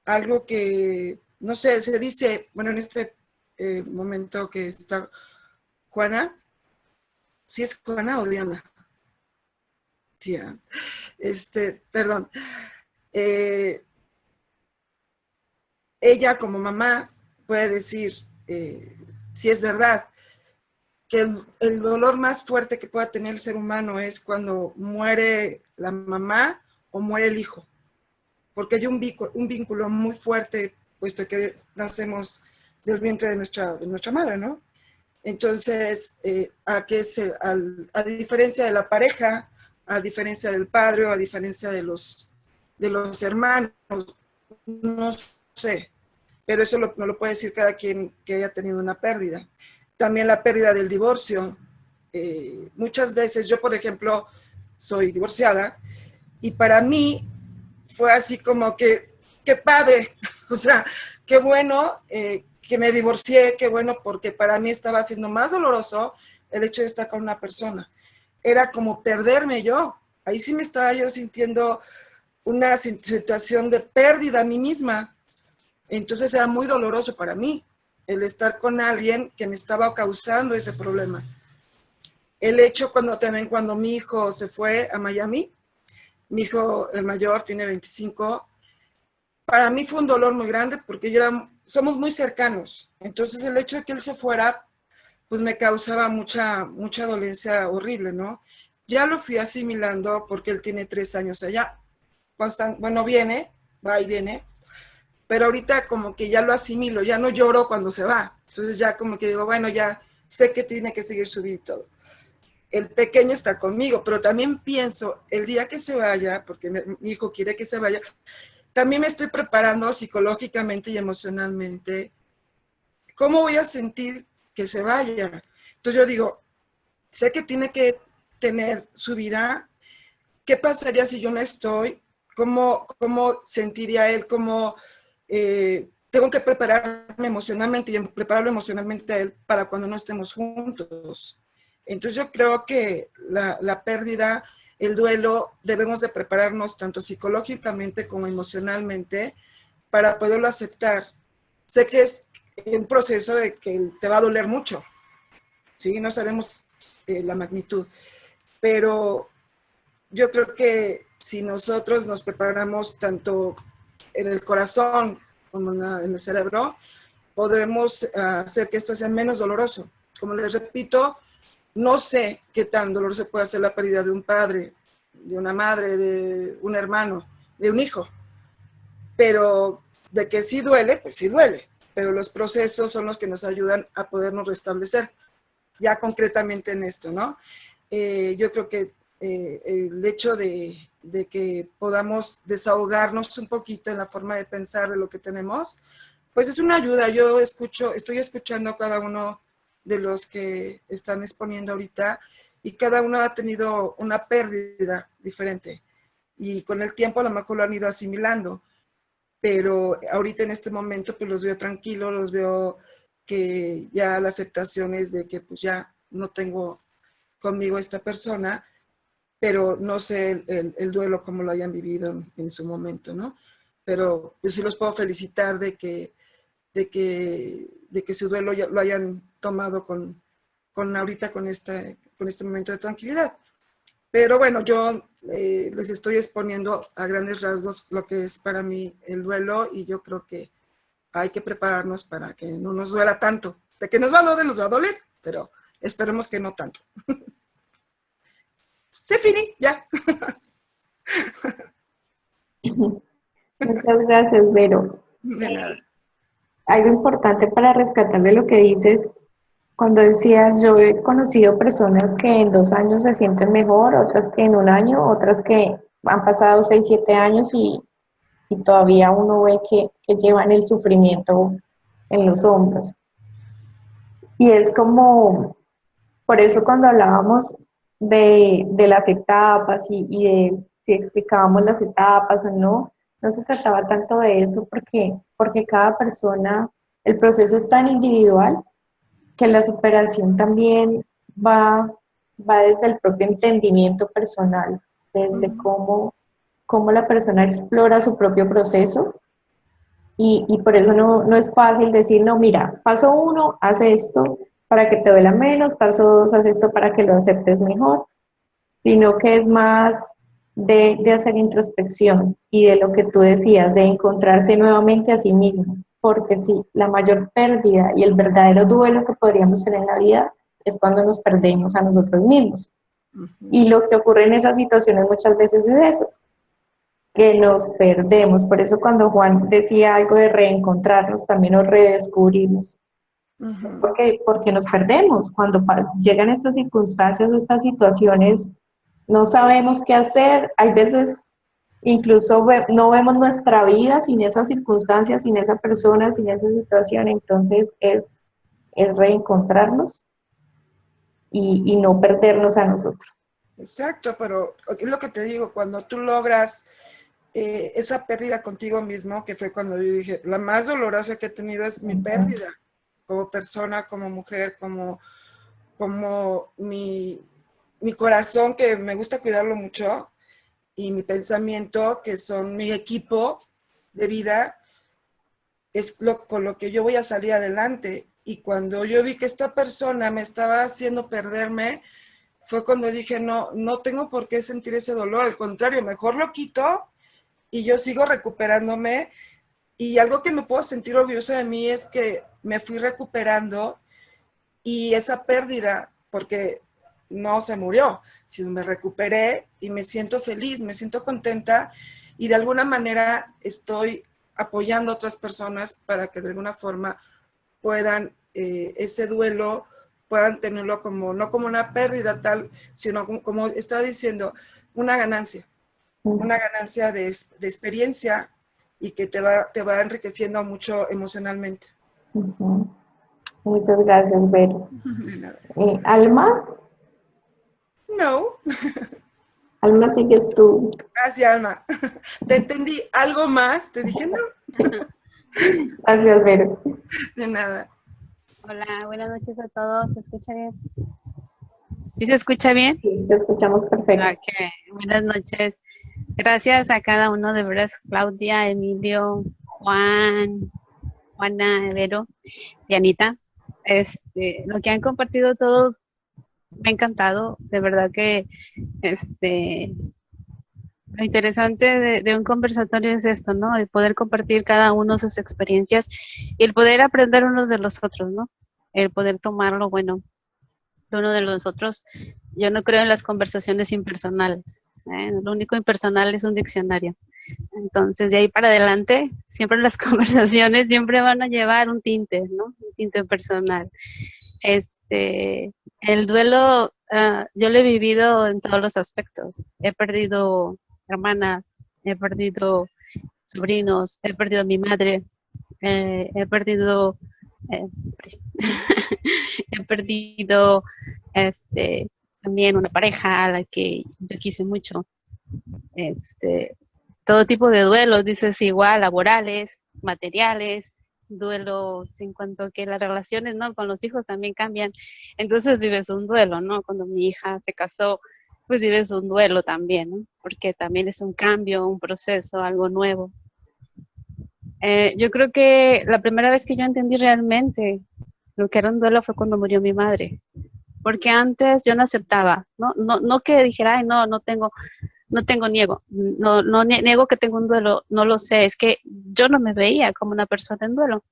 algo que, no sé, se dice, bueno, en este momento que está Juana, ¿sí es Juana o Diana? Tía, perdón. Ella como mamá puede decir, si es verdad, que el dolor más fuerte que pueda tener el ser humano es cuando muere la mamá o muere el hijo, porque hay un vínculo muy fuerte, puesto que nacemos del vientre de nuestra madre, ¿no? Entonces, a diferencia de la pareja, a diferencia del padre o a diferencia de los hermanos, no sé, pero eso no lo puede decir cada quien que haya tenido una pérdida. También la pérdida del divorcio. Muchas veces, yo por ejemplo, soy divorciada y para mí fue así como que, qué padre, o sea, qué bueno que me divorcié, qué bueno, porque para mí estaba siendo más doloroso el hecho de estar con una persona. Era como perderme yo. Ahí sí me estaba yo sintiendo una situación de pérdida a mí misma. Entonces era muy doloroso para mí el estar con alguien que me estaba causando ese problema. El hecho cuando mi hijo se fue a Miami, mi hijo el mayor tiene 25, para mí fue un dolor muy grande porque somos muy cercanos. Entonces el hecho de que él se fuera, pues me causaba mucha dolencia horrible, ¿no? Ya lo fui asimilando porque él tiene 3 años allá. Bueno, va y viene, pero ahorita como que ya lo asimilo, ya no lloro cuando se va. Entonces ya como que digo, bueno, ya sé que tiene que seguir su vida y todo. El pequeño está conmigo, pero también pienso, el día que se vaya, porque mi hijo quiere que se vaya, también me estoy preparando psicológicamente y emocionalmente. ¿Cómo voy a sentir que se vaya? Entonces yo digo, sé que tiene que tener su vida. ¿Qué pasaría si yo no estoy? ¿Cómo sentiría él? Tengo que prepararme emocionalmente y prepararlo emocionalmente a él para cuando no estemos juntos. Entonces yo creo que la pérdida, el duelo, debemos de prepararnos tanto psicológicamente como emocionalmente para poderlo aceptar. Sé que es un proceso de que te va a doler mucho, ¿sí? No sabemos la magnitud, pero yo creo que si nosotros nos preparamos tanto en el corazón como en el cerebro, podremos hacer que esto sea menos doloroso. Como les repito, no sé qué tan doloroso puede ser la pérdida de un padre, de una madre, de un hermano, de un hijo. Pero de que sí duele, pues sí duele. Pero los procesos son los que nos ayudan a podernos restablecer, ya concretamente en esto, ¿no? Yo creo que el hecho de que podamos desahogarnos un poquito en la forma de pensar de lo que tenemos, pues es una ayuda. Yo estoy escuchando a cada uno de los que están exponiendo ahorita y cada uno ha tenido una pérdida diferente y con el tiempo a lo mejor lo han ido asimilando, pero ahorita en este momento pues los veo tranquilos, los veo que ya la aceptación es de que pues ya no tengo conmigo esta persona, pero no sé el duelo como lo hayan vivido en su momento, ¿no? Pero pues sí los puedo felicitar de que su duelo ya lo hayan tomado ahorita con este momento de tranquilidad. Pero bueno, yo les estoy exponiendo a grandes rasgos lo que es para mí el duelo y yo creo que hay que prepararnos para que no nos duela tanto. De que nos va a doler, pero esperemos que no tanto. Se finí, ya. Muchas gracias, Vero. De nada. Algo importante para rescatar de lo que dices, cuando decías, yo he conocido personas que en 2 años se sienten mejor, otras que en 1 año, otras que han pasado 6, 7 años y todavía uno ve que llevan el sufrimiento en los hombros. Y es como, por eso cuando hablábamos de las etapas y de si explicábamos las etapas o no, no se trataba tanto de eso porque cada persona, el proceso es tan individual que la superación también va desde el propio entendimiento personal, desde cómo la persona explora su propio proceso y por eso no es fácil decir, no, mira, paso 1, haz esto para que te duela menos, paso 2, haz esto para que lo aceptes mejor, sino que es más de hacer introspección y de lo que tú decías, de encontrarse nuevamente a sí mismo, porque sí, la mayor pérdida y el verdadero duelo que podríamos tener en la vida es cuando nos perdemos a nosotros mismos. Y lo que ocurre en esas situaciones muchas veces es eso, que nos perdemos. Por eso cuando Juan decía algo de reencontrarnos, también nos redescubrimos. Es porque nos perdemos. Cuando llegan estas circunstancias o estas situaciones, no sabemos qué hacer. Hay veces incluso no vemos nuestra vida sin esas circunstancias, sin esa persona, sin esa situación. Entonces es reencontrarnos y no perdernos a nosotros. Exacto, pero es lo que te digo, cuando tú logras esa pérdida contigo mismo, que fue cuando yo dije, la más dolorosa que he tenido es mi pérdida como persona, como mujer, como mi corazón, que me gusta cuidarlo mucho, y mi pensamiento, que son mi equipo de vida, es con lo que yo voy a salir adelante. Y cuando yo vi que esta persona me estaba haciendo perderme, fue cuando dije, no tengo por qué sentir ese dolor, al contrario, mejor lo quito y yo sigo recuperándome. Y algo que me puedo sentir orgullosa de mí es que me fui recuperando y esa pérdida, porque no se murió, sino me recuperé y me siento feliz, me siento contenta y de alguna manera estoy apoyando a otras personas para que de alguna forma puedan ese duelo, puedan tenerlo como, no como una pérdida tal, sino como estaba diciendo, una ganancia de experiencia y que te va enriqueciendo mucho emocionalmente. Muchas gracias, Vero. ¿Alma? No. Alma, sigues tú. Gracias, Alma. Te entendí. ¿Algo más? Te dije no. Gracias, Vero. De nada. Hola, buenas noches a todos. ¿Se escucha bien? ¿Sí se escucha bien? Sí, te escuchamos perfecto. Okay. Buenas noches. Gracias a cada uno, de veras, Claudia, Emilio, Juan, Juana, Vero, Dianita. Lo que han compartido todos me ha encantado. De verdad que Lo interesante de un conversatorio es esto, ¿no? El poder compartir cada uno sus experiencias y el poder aprender unos de los otros, ¿no? El poder tomar lo bueno de uno de los otros. Yo no creo en las conversaciones impersonales. Lo único impersonal es un diccionario. Entonces, de ahí para adelante, siempre las conversaciones siempre van a llevar un tinte, ¿no? Un tinte personal. El duelo, yo lo he vivido en todos los aspectos. He perdido hermanas, he perdido sobrinos, he perdido a mi madre, he perdido, eh, he perdido también una pareja a la que yo quise mucho. Todo tipo de duelos, dices igual, laborales, materiales, duelos en cuanto a que las relaciones, ¿no? Con los hijos también cambian. Entonces vives un duelo, ¿no? Cuando mi hija se casó, pues vives un duelo también, ¿no? Porque también es un cambio, un proceso, algo nuevo. Yo creo que la primera vez que yo entendí realmente lo que era un duelo fue cuando murió mi madre. Porque antes yo no aceptaba, no que dijera, ay, no tengo niego que tengo un duelo, no lo sé, es que yo no me veía como una persona en duelo.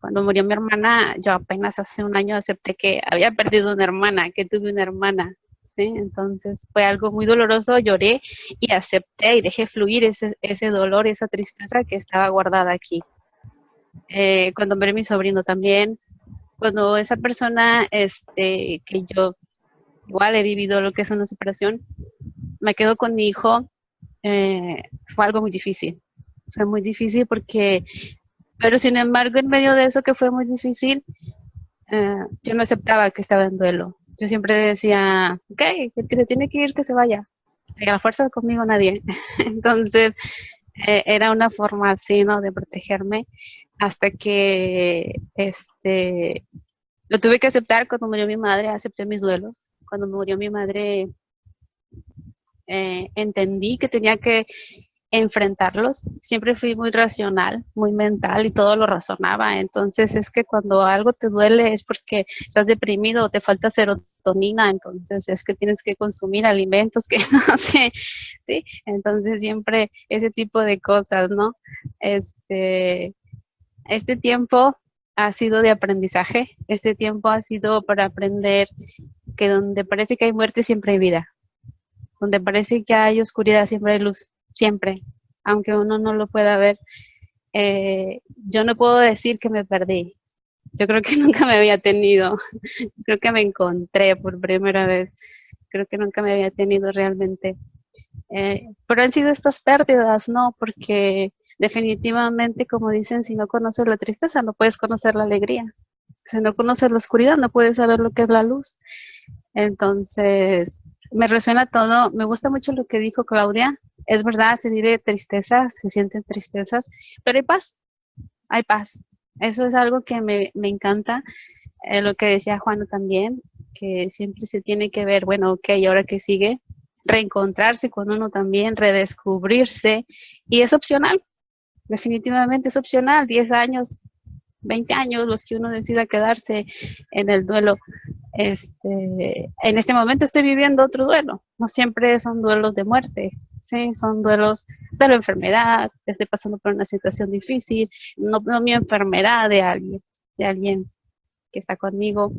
Cuando murió mi hermana, yo apenas hace un año acepté que había perdido una hermana, que tuve una hermana, ¿sí? Entonces fue algo muy doloroso, lloré y acepté y dejé fluir ese dolor, esa tristeza que estaba guardada aquí. Cuando murió mi sobrino también, cuando esa persona, que yo igual he vivido lo que es una separación, me quedo con mi hijo, fue algo muy difícil. Fue muy difícil pero sin embargo, en medio de eso que fue muy difícil, yo no aceptaba que estaba en duelo. Yo siempre decía, ok, el que se tiene que ir, que se vaya. Y a la fuerza conmigo nadie. Entonces, era una forma así, ¿no? De protegerme hasta que, lo tuve que aceptar cuando murió mi madre, acepté mis duelos. Cuando murió mi madre, entendí que tenía que enfrentarlos. Siempre fui muy racional, muy mental y todo lo razonaba. Entonces es que cuando algo te duele es porque estás deprimido o te falta serotonina, entonces es que tienes que consumir alimentos que no sé, ¿sí? Entonces siempre ese tipo de cosas, ¿no? Este tiempo ha sido de aprendizaje, este tiempo ha sido para aprender que donde parece que hay muerte siempre hay vida, donde parece que hay oscuridad siempre hay luz, siempre, aunque uno no lo pueda ver. Yo no puedo decir que me perdí, yo creo que nunca me había tenido, creo que me encontré por primera vez, creo que nunca me había tenido realmente. Pero han sido estas pérdidas, ¿no? Porque definitivamente, como dicen, si no conoces la tristeza, no puedes conocer la alegría. Si no conoces la oscuridad, no puedes saber lo que es la luz. Entonces, me resuena todo. Me gusta mucho lo que dijo Claudia. Es verdad, se vive tristeza, se sienten tristezas, pero hay paz, hay paz. Eso es algo que me encanta. Lo que decía Juan también, que siempre se tiene que ver, bueno, ok, ¿ahora qué sigue? Reencontrarse con uno también, redescubrirse, y es opcional, definitivamente es opcional, 10 años, 20 años, los que uno decida quedarse en el duelo. En este momento estoy viviendo otro duelo, no siempre son duelos de muerte, ¿sí? Son duelos de la enfermedad, estoy pasando por una situación difícil, no mi enfermedad, de alguien que está conmigo.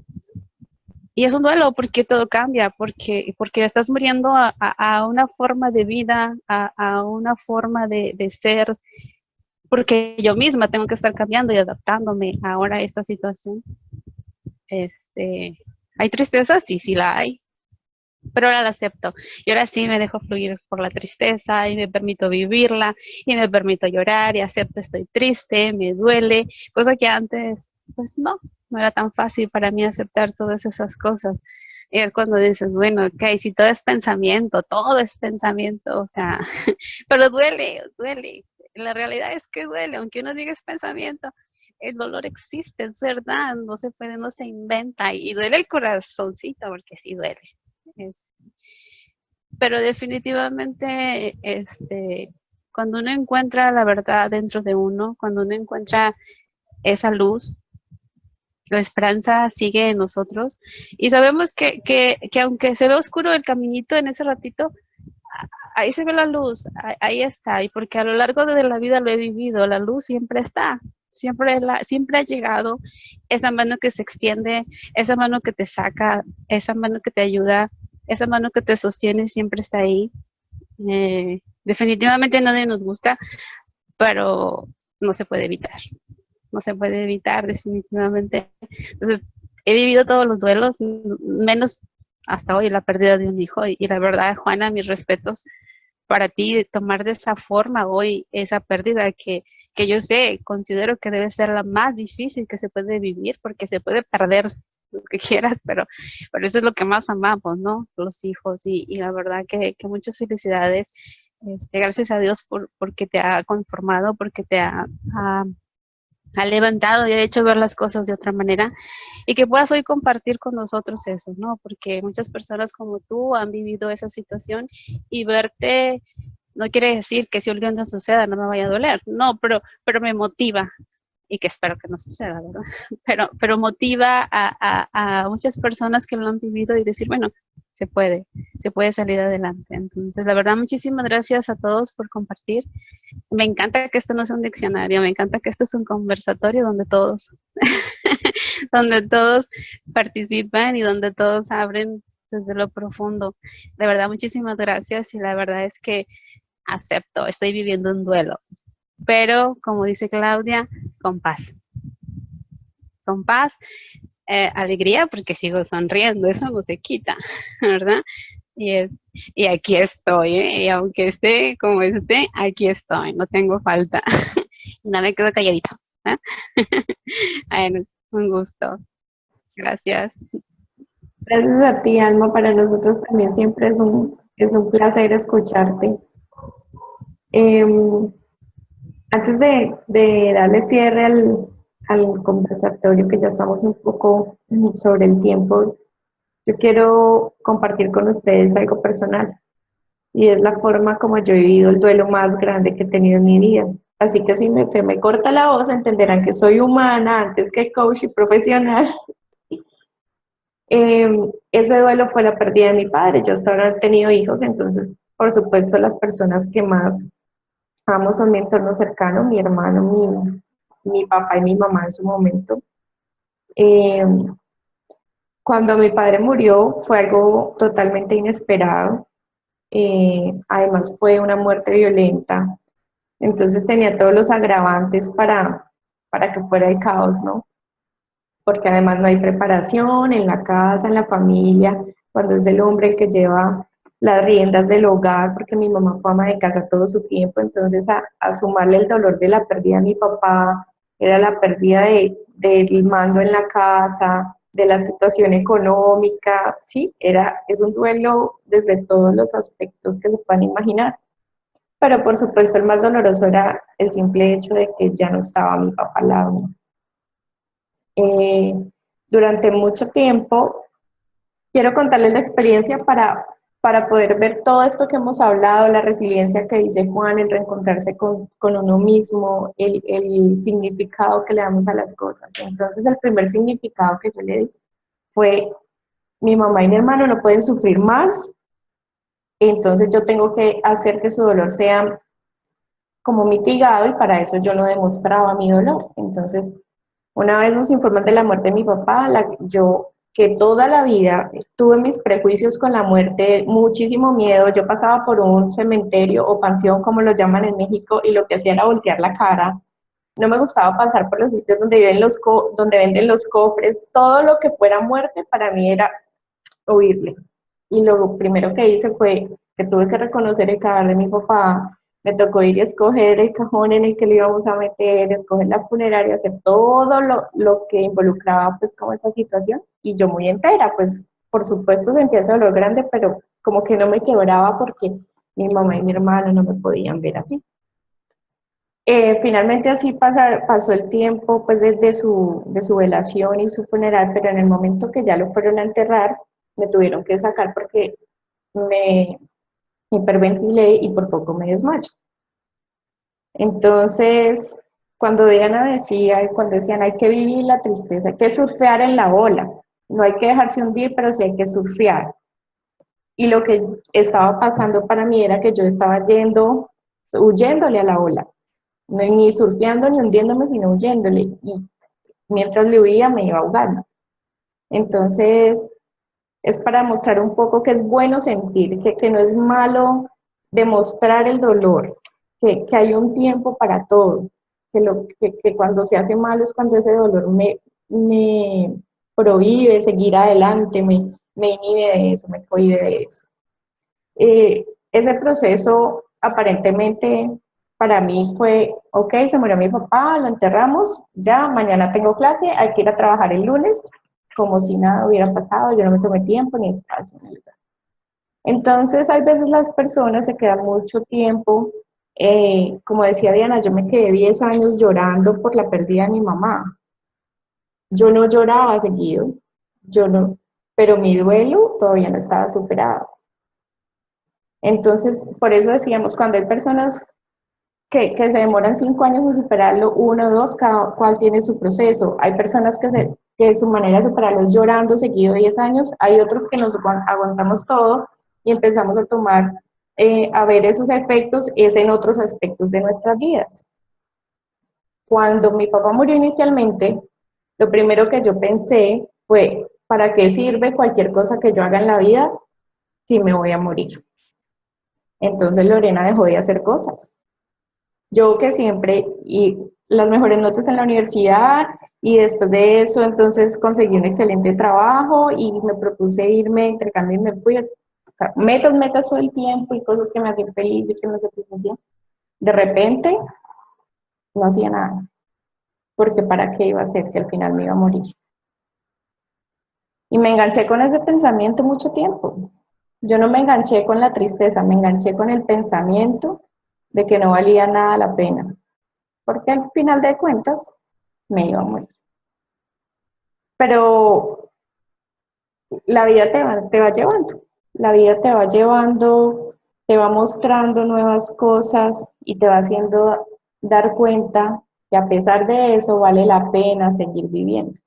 Y es un duelo porque todo cambia, porque estás muriendo a una forma de vida, a una forma de ser, porque yo misma tengo que estar cambiando y adaptándome ahora a esta situación. ¿Hay tristeza? Sí, sí la hay, pero ahora la acepto. Y ahora sí me dejo fluir por la tristeza y me permito vivirla y me permito llorar y acepto, estoy triste, me duele, cosa que antes, pues no era tan fácil para mí aceptar todas esas cosas. Y es cuando dices, bueno, ok, si todo es pensamiento, o sea, pero duele. La realidad es que duele, aunque uno diga es pensamiento, el dolor existe, es verdad, no se inventa, y duele el corazoncito, porque sí duele. Pero definitivamente, cuando uno encuentra la verdad dentro de uno, cuando uno encuentra esa luz, la esperanza sigue en nosotros, y sabemos que aunque se ve oscuro el caminito en ese ratito, ahí se ve la luz, ahí está, y porque a lo largo de la vida lo he vivido, la luz siempre está, siempre ha llegado, esa mano que se extiende, esa mano que te saca, esa mano que te ayuda, esa mano que te sostiene siempre está ahí. Definitivamente nadie nos gusta, pero no se puede evitar, no se puede evitar definitivamente. Entonces, he vivido todos los duelos, menos hasta hoy la pérdida de un hijo, y la verdad, Juana, mis respetos para ti de tomar de esa forma hoy esa pérdida que yo sé, considero que debe ser la más difícil que se puede vivir, porque se puede perder lo que quieras, pero eso es lo que más amamos, ¿no? Los hijos, y la verdad que muchas felicidades, gracias a Dios porque te ha conformado, porque te ha levantado y ha hecho ver las cosas de otra manera, y que puedas hoy compartir con nosotros eso, ¿no? Porque muchas personas como tú han vivido esa situación, y verte no quiere decir que si algún día suceda no me vaya a doler, no, pero me motiva, y que espero que no suceda, ¿verdad? Pero motiva a muchas personas que lo han vivido, y decir, bueno, se puede salir adelante. Entonces, la verdad, muchísimas gracias a todos por compartir. Me encanta que esto no sea un diccionario, me encanta que esto es un conversatorio donde todos, donde todos participan y donde todos abren desde lo profundo. De verdad, muchísimas gracias, y la verdad es que acepto, estoy viviendo un duelo, pero como dice Claudia, con paz. Con paz, alegría, porque sigo sonriendo, eso no se quita, ¿verdad? Y aquí estoy, y aunque esté como esté, aquí estoy, no tengo falta. No me quedo calladita. ¿Eh? Bueno, un gusto. Gracias. Gracias a ti, Alma. Para nosotros también siempre es un placer escucharte. Antes de darle cierre al conversatorio, que ya estamos un poco sobre el tiempo, yo quiero compartir con ustedes algo personal, y es la forma como yo he vivido el duelo más grande que he tenido en mi vida. Así que si se me corta la voz, entenderán que soy humana antes que coach y profesional. Ese duelo fue la pérdida de mi padre. Yo hasta ahora no he tenido hijos, entonces, por supuesto, las personas que más amo son mi entorno cercano, mi hermano, mi papá y mi mamá en su momento. Cuando mi padre murió fue algo totalmente inesperado. Además fue una muerte violenta, entonces tenía todos los agravantes para que fuera el caos, ¿no? Porque además no hay preparación en la casa, en la familia, cuando es el hombre el que lleva las riendas del hogar, porque mi mamá fue ama de casa todo su tiempo, entonces a sumarle el dolor de la pérdida de mi papá, era la pérdida del mando en la casa, de la situación económica, sí, es un duelo desde todos los aspectos que se puedan imaginar. Pero por supuesto el más doloroso era el simple hecho de que ya no estaba mi papá al lado mío. Durante mucho tiempo, quiero contarles la experiencia para poder ver todo esto que hemos hablado, la resiliencia que dice Juan, el reencontrarse con uno mismo, el significado que le damos a las cosas. Entonces el primer significado que yo le di fue: mi mamá y mi hermano no pueden sufrir más, entonces yo tengo que hacer que su dolor sea como mitigado, y para eso yo no demostraba mi dolor. Entonces, una vez nos informan de la muerte de mi papá, yo que toda la vida tuve mis prejuicios con la muerte, muchísimo miedo. Yo pasaba por un cementerio o panteón, como lo llaman en México, y lo que hacía era voltear la cara. No me gustaba pasar por los sitios donde venden los cofres. Todo lo que fuera muerte para mí era huirle. Y lo primero que hice fue que tuve que reconocer el cadáver de mi papá. Me tocó ir y escoger el cajón en el que le íbamos a meter, escoger la funeraria, hacer todo lo que involucraba pues como esa situación, y yo muy entera, pues por supuesto sentía ese dolor grande, pero como que no me quebraba porque mi mamá y mi hermano no me podían ver así. Finalmente así pasó el tiempo pues desde su velación y su funeral, pero en el momento que ya lo fueron a enterrar, me tuvieron que sacar porque me hiperventilé y por poco me desmayo. Entonces, cuando Diana decía, y cuando decían hay que vivir la tristeza, hay que surfear en la ola, no hay que dejarse hundir, pero sí hay que surfear. Y lo que estaba pasando para mí era que yo estaba huyéndole a la ola, no, ni surfeando ni hundiéndome, sino huyéndole. Y mientras le huía me iba ahogando. Entonces, es para mostrar un poco que es bueno sentir, que no es malo demostrar el dolor, que hay un tiempo para todo, que cuando se hace malo es cuando ese dolor me prohíbe seguir adelante, me inhibe de eso, me cohíbe de eso. Ese proceso aparentemente para mí fue, ok, se murió mi papá, lo enterramos, ya, mañana tengo clase, hay que ir a trabajar el lunes, como si nada hubiera pasado, yo no me tomé tiempo ni espacio. Entonces, hay veces las personas se quedan mucho tiempo, como decía Diana, yo me quedé 10 años llorando por la pérdida de mi mamá. Yo no lloraba seguido, yo no, pero mi duelo todavía no estaba superado. Entonces, por eso decíamos, cuando hay personas que se demoran 5 años en superarlo, 1 o 2, cada cual tiene su proceso. Hay personas que su manera de superarlo es llorando seguido 10 años, hay otros que nos aguantamos todo y empezamos a tomar, a ver esos efectos es en otros aspectos de nuestras vidas. Cuando mi papá murió inicialmente, lo primero que yo pensé fue, ¿para qué sirve cualquier cosa que yo haga en la vida si me voy a morir? Entonces Lorena dejó de hacer cosas. Yo que siempre, y las mejores notas en la universidad, y después de eso entonces conseguí un excelente trabajo y me propuse irme intercambio y me fui. O sea, metas todo el tiempo y cosas que me hacían feliz y que me satisfacían. De repente, no hacía nada. Porque ¿para qué iba a hacer si al final me iba a morir? Y me enganché con ese pensamiento mucho tiempo. Yo no me enganché con la tristeza, me enganché con el pensamiento de que no valía nada la pena, porque al final de cuentas me iba a morir. Pero la vida te va llevando, la vida te va llevando, te va mostrando nuevas cosas y te va haciendo dar cuenta que a pesar de eso vale la pena seguir viviendo.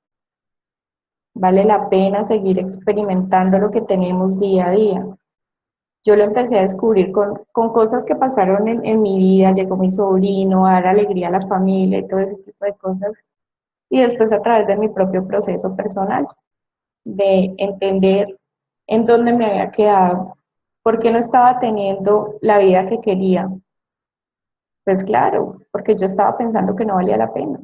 Vale la pena seguir experimentando lo que tenemos día a día. Yo lo empecé a descubrir con cosas que pasaron en mi vida, llegó mi sobrino a dar alegría a la familia y todo ese tipo de cosas. Y después a través de mi propio proceso personal, de entender en dónde me había quedado, por qué no estaba teniendo la vida que quería. Pues claro, porque yo estaba pensando que no valía la pena.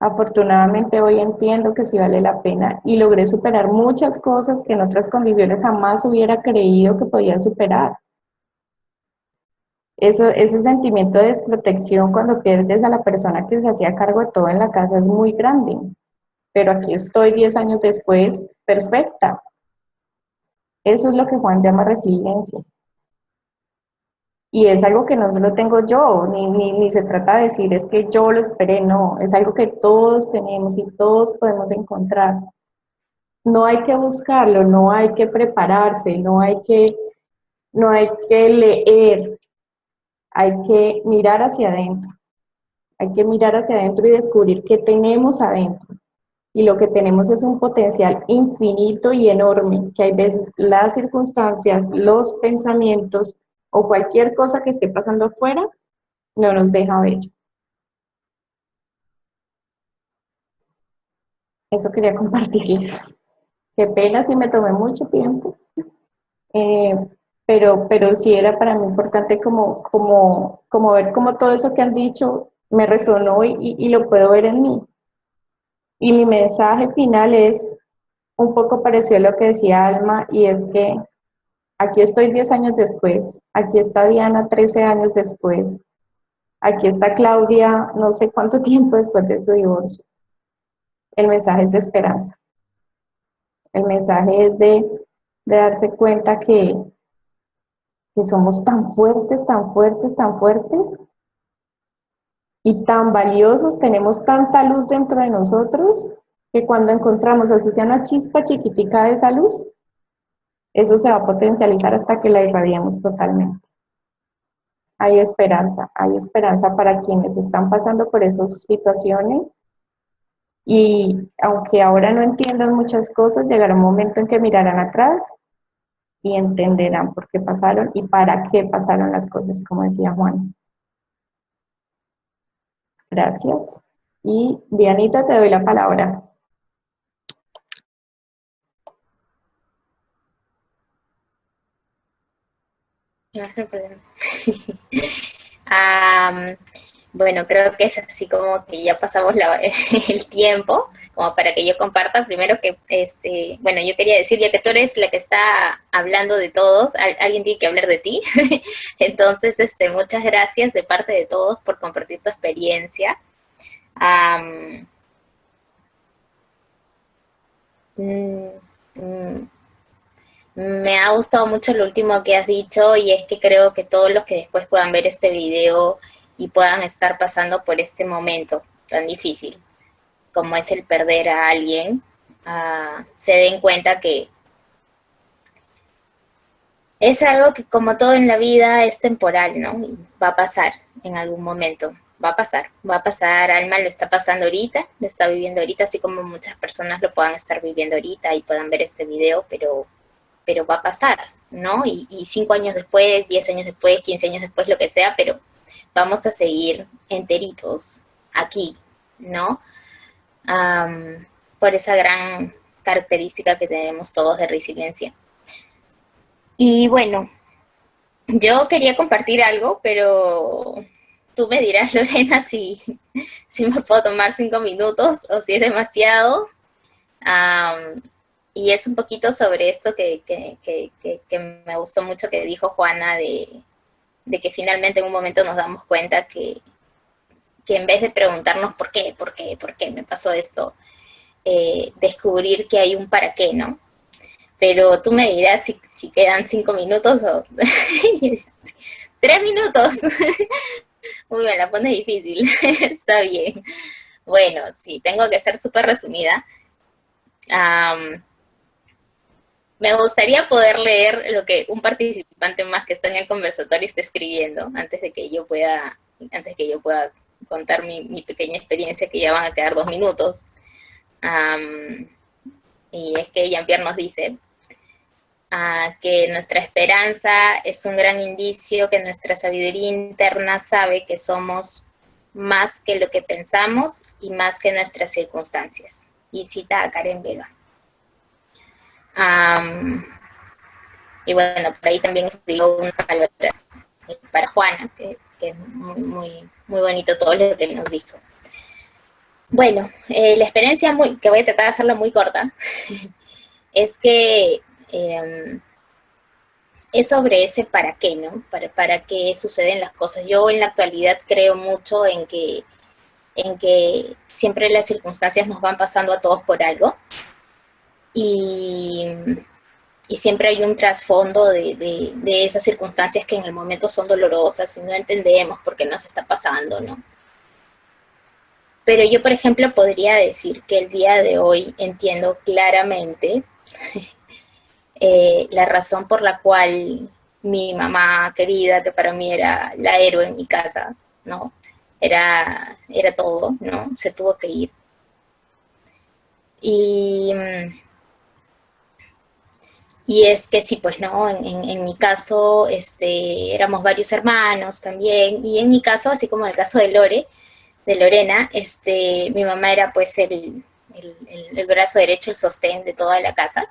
Afortunadamente hoy entiendo que sí vale la pena y logré superar muchas cosas que en otras condiciones jamás hubiera creído que podía superar. Ese sentimiento de desprotección cuando pierdes a la persona que se hacía cargo de todo en la casa es muy grande, pero aquí estoy 10 años después, perfecta. Eso es lo que Juan llama resiliencia. Y es algo que no solo tengo yo, ni se trata de decir es que yo lo esperé, no, es algo que todos tenemos y todos podemos encontrar. No hay que buscarlo, no hay que prepararse, no hay que leer, hay que mirar hacia adentro. Hay que mirar hacia adentro y descubrir qué tenemos adentro. Y lo que tenemos es un potencial infinito y enorme, que hay veces las circunstancias, los pensamientos o cualquier cosa que esté pasando afuera no nos deja ver. Eso quería compartirles. Qué pena si me tomé mucho tiempo, pero sí era para mí importante como ver cómo todo eso que han dicho me resonó y lo puedo ver en mí. Y mi mensaje final es un poco parecido a lo que decía Alma, y es que aquí estoy 10 años después, aquí está Diana 13 años después, aquí está Claudia no sé cuánto tiempo después de su divorcio. El mensaje es de esperanza. El mensaje es de darse cuenta que somos tan fuertes, tan fuertes, tan fuertes y tan valiosos, tenemos tanta luz dentro de nosotros que cuando encontramos, así sea una chispa chiquitica de esa luz, eso se va a potencializar hasta que la irradiemos totalmente. Hay esperanza para quienes están pasando por esas situaciones y aunque ahora no entiendan muchas cosas, llegará un momento en que mirarán atrás y entenderán por qué pasaron y para qué pasaron las cosas, como decía Juan. Gracias. Y Dianita, te doy la palabra. No hay problema. Bueno, creo que es así como que ya pasamos el tiempo, como para que yo comparta. Primero que, bueno, yo quería decir, ya que tú eres la que está hablando de todos, alguien tiene que hablar de ti. Entonces, muchas gracias de parte de todos por compartir tu experiencia. Me ha gustado mucho lo último que has dicho, y es que creo que todos los que después puedan ver este video y puedan estar pasando por este momento tan difícil como es el perder a alguien, se den cuenta que es algo que, como todo en la vida, es temporal, ¿no? Y va a pasar en algún momento, va a pasar, Alma lo está pasando ahorita, lo está viviendo ahorita, así como muchas personas lo puedan estar viviendo ahorita y puedan ver este video, pero va a pasar, ¿no? Y 5 años después, 10 años después, 15 años después, lo que sea, pero vamos a seguir enteritos aquí, ¿no? Por esa gran característica que tenemos todos de resiliencia. Y bueno, yo quería compartir algo, pero tú me dirás, Lorena, si me puedo tomar 5 minutos o si es demasiado. Y es un poquito sobre esto que me gustó mucho que dijo Juana, de que finalmente en un momento nos damos cuenta que en vez de preguntarnos por qué me pasó esto, descubrir que hay un para qué, ¿no? Pero tú me dirás si quedan 5 minutos o 3 minutos. Uy, me la pones difícil. Está bien. Bueno, sí, tengo que ser súper resumida. Me gustaría poder leer lo que un participante más que está en el conversatorio está escribiendo antes de que yo pueda contar mi pequeña experiencia, que ya van a quedar 2 minutos. Y es que Jean-Pierre nos dice que nuestra esperanza es un gran indicio que nuestra sabiduría interna sabe que somos más que lo que pensamos y más que nuestras circunstancias. Y cita a Karen Vega. Y bueno, por ahí también escribió unas palabras para Juana, que es muy bonito todo lo que nos dijo. Bueno, la experiencia, que voy a tratar de hacerla muy corta, es que es sobre ese para qué, ¿no? Para qué suceden las cosas. Yo en la actualidad creo mucho en que siempre las circunstancias nos van pasando a todos por algo, y siempre hay un trasfondo de esas circunstancias que en el momento son dolorosas y no entendemos por qué nos está pasando, ¿no? Pero yo, por ejemplo, podría decir que el día de hoy entiendo claramente la razón por la cual mi mamá querida, que para mí era la héroe en mi casa, ¿no? Era todo, ¿no? Se tuvo que ir. Y es que sí, pues no, en mi caso, éramos varios hermanos también, y en mi caso, así como en el caso de Lorena, mi mamá era pues el brazo derecho, el sostén de toda la casa,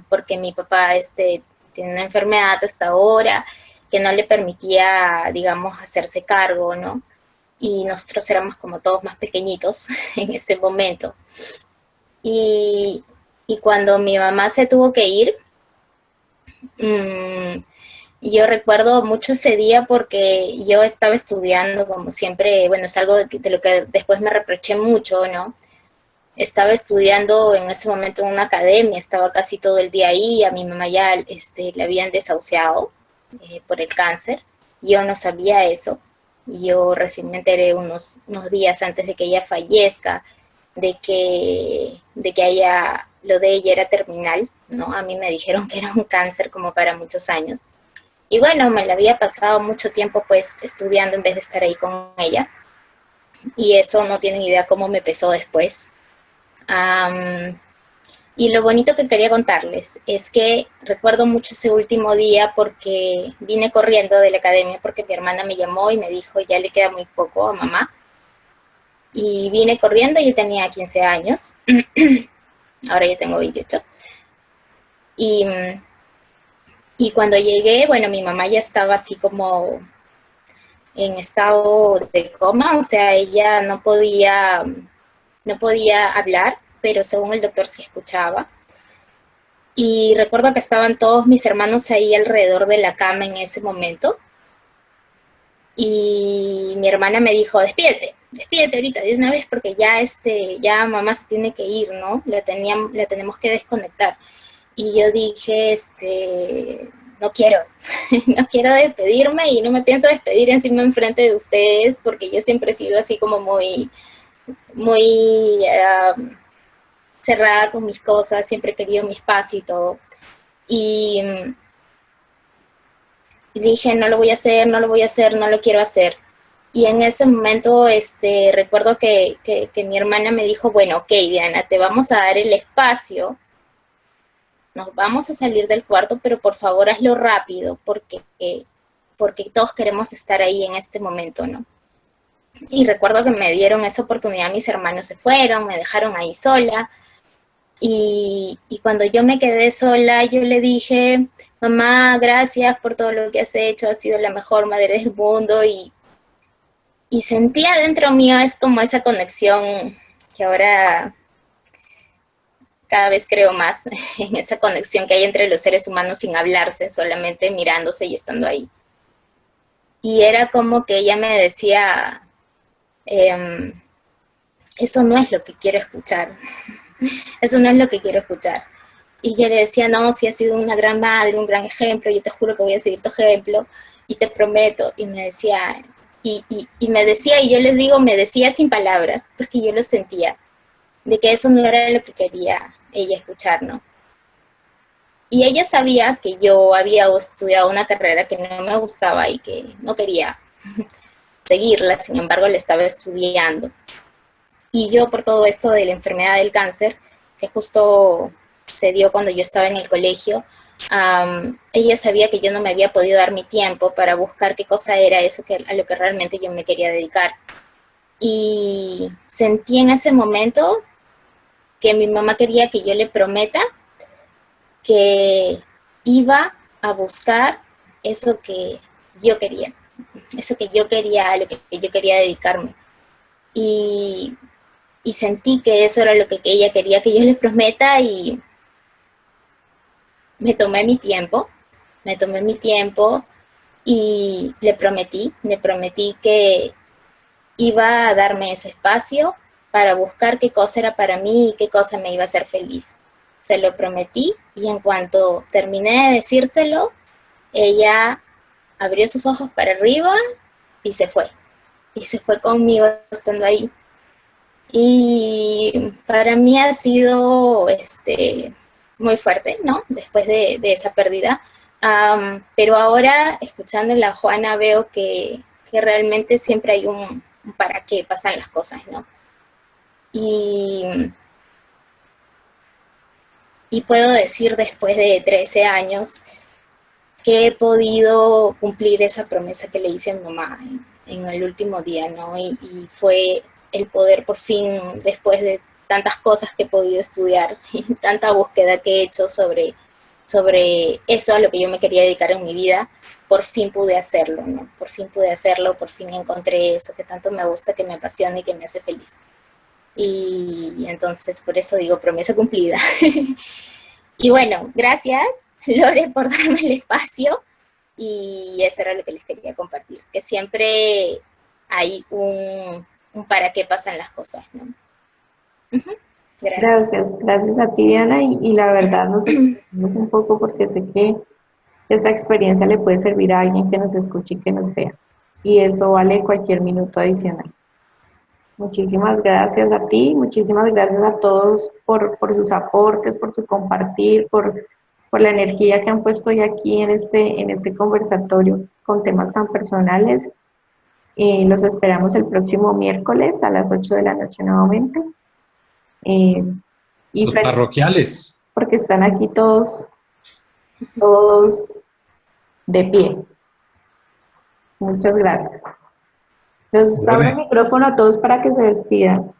porque mi papá tiene una enfermedad hasta ahora que no le permitía, digamos, hacerse cargo, ¿no? Y nosotros éramos como todos más pequeñitos en ese momento. Y cuando mi mamá se tuvo que ir, yo recuerdo mucho ese día porque yo estaba estudiando, como siempre. Bueno, es algo de lo que después me reproché mucho, ¿no? Estaba estudiando en ese momento en una academia, estaba casi todo el día ahí. A mi mamá ya la habían desahuciado por el cáncer. Yo no sabía eso. Yo recién me enteré unos días antes de que ella fallezca, de que lo de ella era terminal, ¿no? A mí me dijeron que era un cáncer como para muchos años. Y bueno, me la había pasado mucho tiempo pues estudiando en vez de estar ahí con ella. Y eso no tienen idea cómo me pesó después. Y lo bonito que quería contarles es que recuerdo mucho ese último día porque vine corriendo de la academia porque mi hermana me llamó y me dijo, ya le queda muy poco a mamá. Y vine corriendo, yo tenía 15 años, ahora yo tengo 28. Y cuando llegué, bueno, mi mamá ya estaba así como en estado de coma, o sea, ella no podía hablar, pero según el doctor sí escuchaba. Y recuerdo que estaban todos mis hermanos ahí alrededor de la cama en ese momento. Y mi hermana me dijo, despídete ahorita de una vez porque ya mamá se tiene que ir, ¿no? La tenemos que desconectar. Y yo dije, no quiero, no quiero despedirme y no me pienso despedir encima enfrente de ustedes porque yo siempre he sido así como muy cerrada con mis cosas, siempre he querido mi espacio y todo. Y dije, no lo voy a hacer, no lo quiero hacer. Y en ese momento recuerdo que mi hermana me dijo, bueno, ok, Diana, te vamos a dar el espacio, nos vamos a salir del cuarto, pero por favor hazlo rápido, porque todos queremos estar ahí en este momento, ¿no? Y recuerdo que me dieron esa oportunidad, mis hermanos se fueron, me dejaron ahí sola, y cuando yo me quedé sola, yo le dije, mamá, gracias por todo lo que has hecho, has sido la mejor madre del mundo, y sentía dentro mío, es como esa conexión que ahora cada vez creo más en esa conexión que hay entre los seres humanos sin hablarse, solamente mirándose y estando ahí. Y era como que ella me decía, eso no es lo que quiero escuchar, eso no es lo que quiero escuchar. Y yo le decía, no, si has sido una gran madre, un gran ejemplo, yo te juro que voy a seguir tu ejemplo, y te prometo. Y me decía, y me decía, y yo les digo, me decía sin palabras, porque yo lo sentía, de que eso no era lo que quería ella escuchar, ¿no? Y ella sabía que yo había estudiado una carrera que no me gustaba y que no quería seguirla, sin embargo la estaba estudiando. Y yo, por todo esto de la enfermedad del cáncer, que justo se dio cuando yo estaba en el colegio, ella sabía que yo no me había podido dar mi tiempo para buscar qué cosa era eso a lo que realmente yo me quería dedicar. Y sentí en ese momento que mi mamá quería que yo le prometa que iba a buscar eso que yo quería, a lo que yo quería dedicarme. Y sentí que eso era lo que ella quería que yo le prometa, y me tomé mi tiempo y le prometí que iba a darme ese espacio para buscar qué cosa era para mí y qué cosa me iba a hacer feliz. Se lo prometí, y en cuanto terminé de decírselo, ella abrió sus ojos para arriba y se fue. Y se fue conmigo estando ahí. Y para mí ha sido muy fuerte, ¿no? Después de esa pérdida. Pero ahora, escuchándola a Juana, veo que realmente siempre hay un para qué pasan las cosas, ¿no? Y puedo decir, después de 13 años, que he podido cumplir esa promesa que le hice a mi mamá en el último día, ¿no? Y fue el poder por fin, después de tantas cosas que he podido estudiar y tanta búsqueda que he hecho sobre eso a lo que yo me quería dedicar en mi vida, por fin pude hacerlo, ¿no? Por fin encontré eso que tanto me gusta, que me apasiona y que me hace feliz. Y entonces por eso digo promesa cumplida. Y bueno, gracias Lore por darme el espacio, y eso era lo que les quería compartir, que siempre hay un para qué pasan las cosas, ¿no? Gracias a ti, Diana, y la verdad nos extendimos un poco porque sé que esta experiencia le puede servir a alguien que nos escuche y que nos vea, y eso vale cualquier minuto adicional. Muchísimas gracias a ti, muchísimas gracias a todos por sus aportes, por su compartir, por la energía que han puesto hoy aquí en este conversatorio con temas tan personales. Los esperamos el próximo miércoles a las 8 de la noche nuevamente. Y Los parroquiales. porque están aquí todos de pie. Muchas gracias. Entonces, abro el micrófono a todos para que se despidan.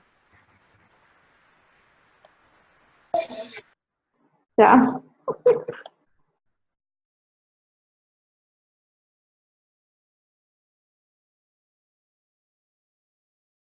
Chao.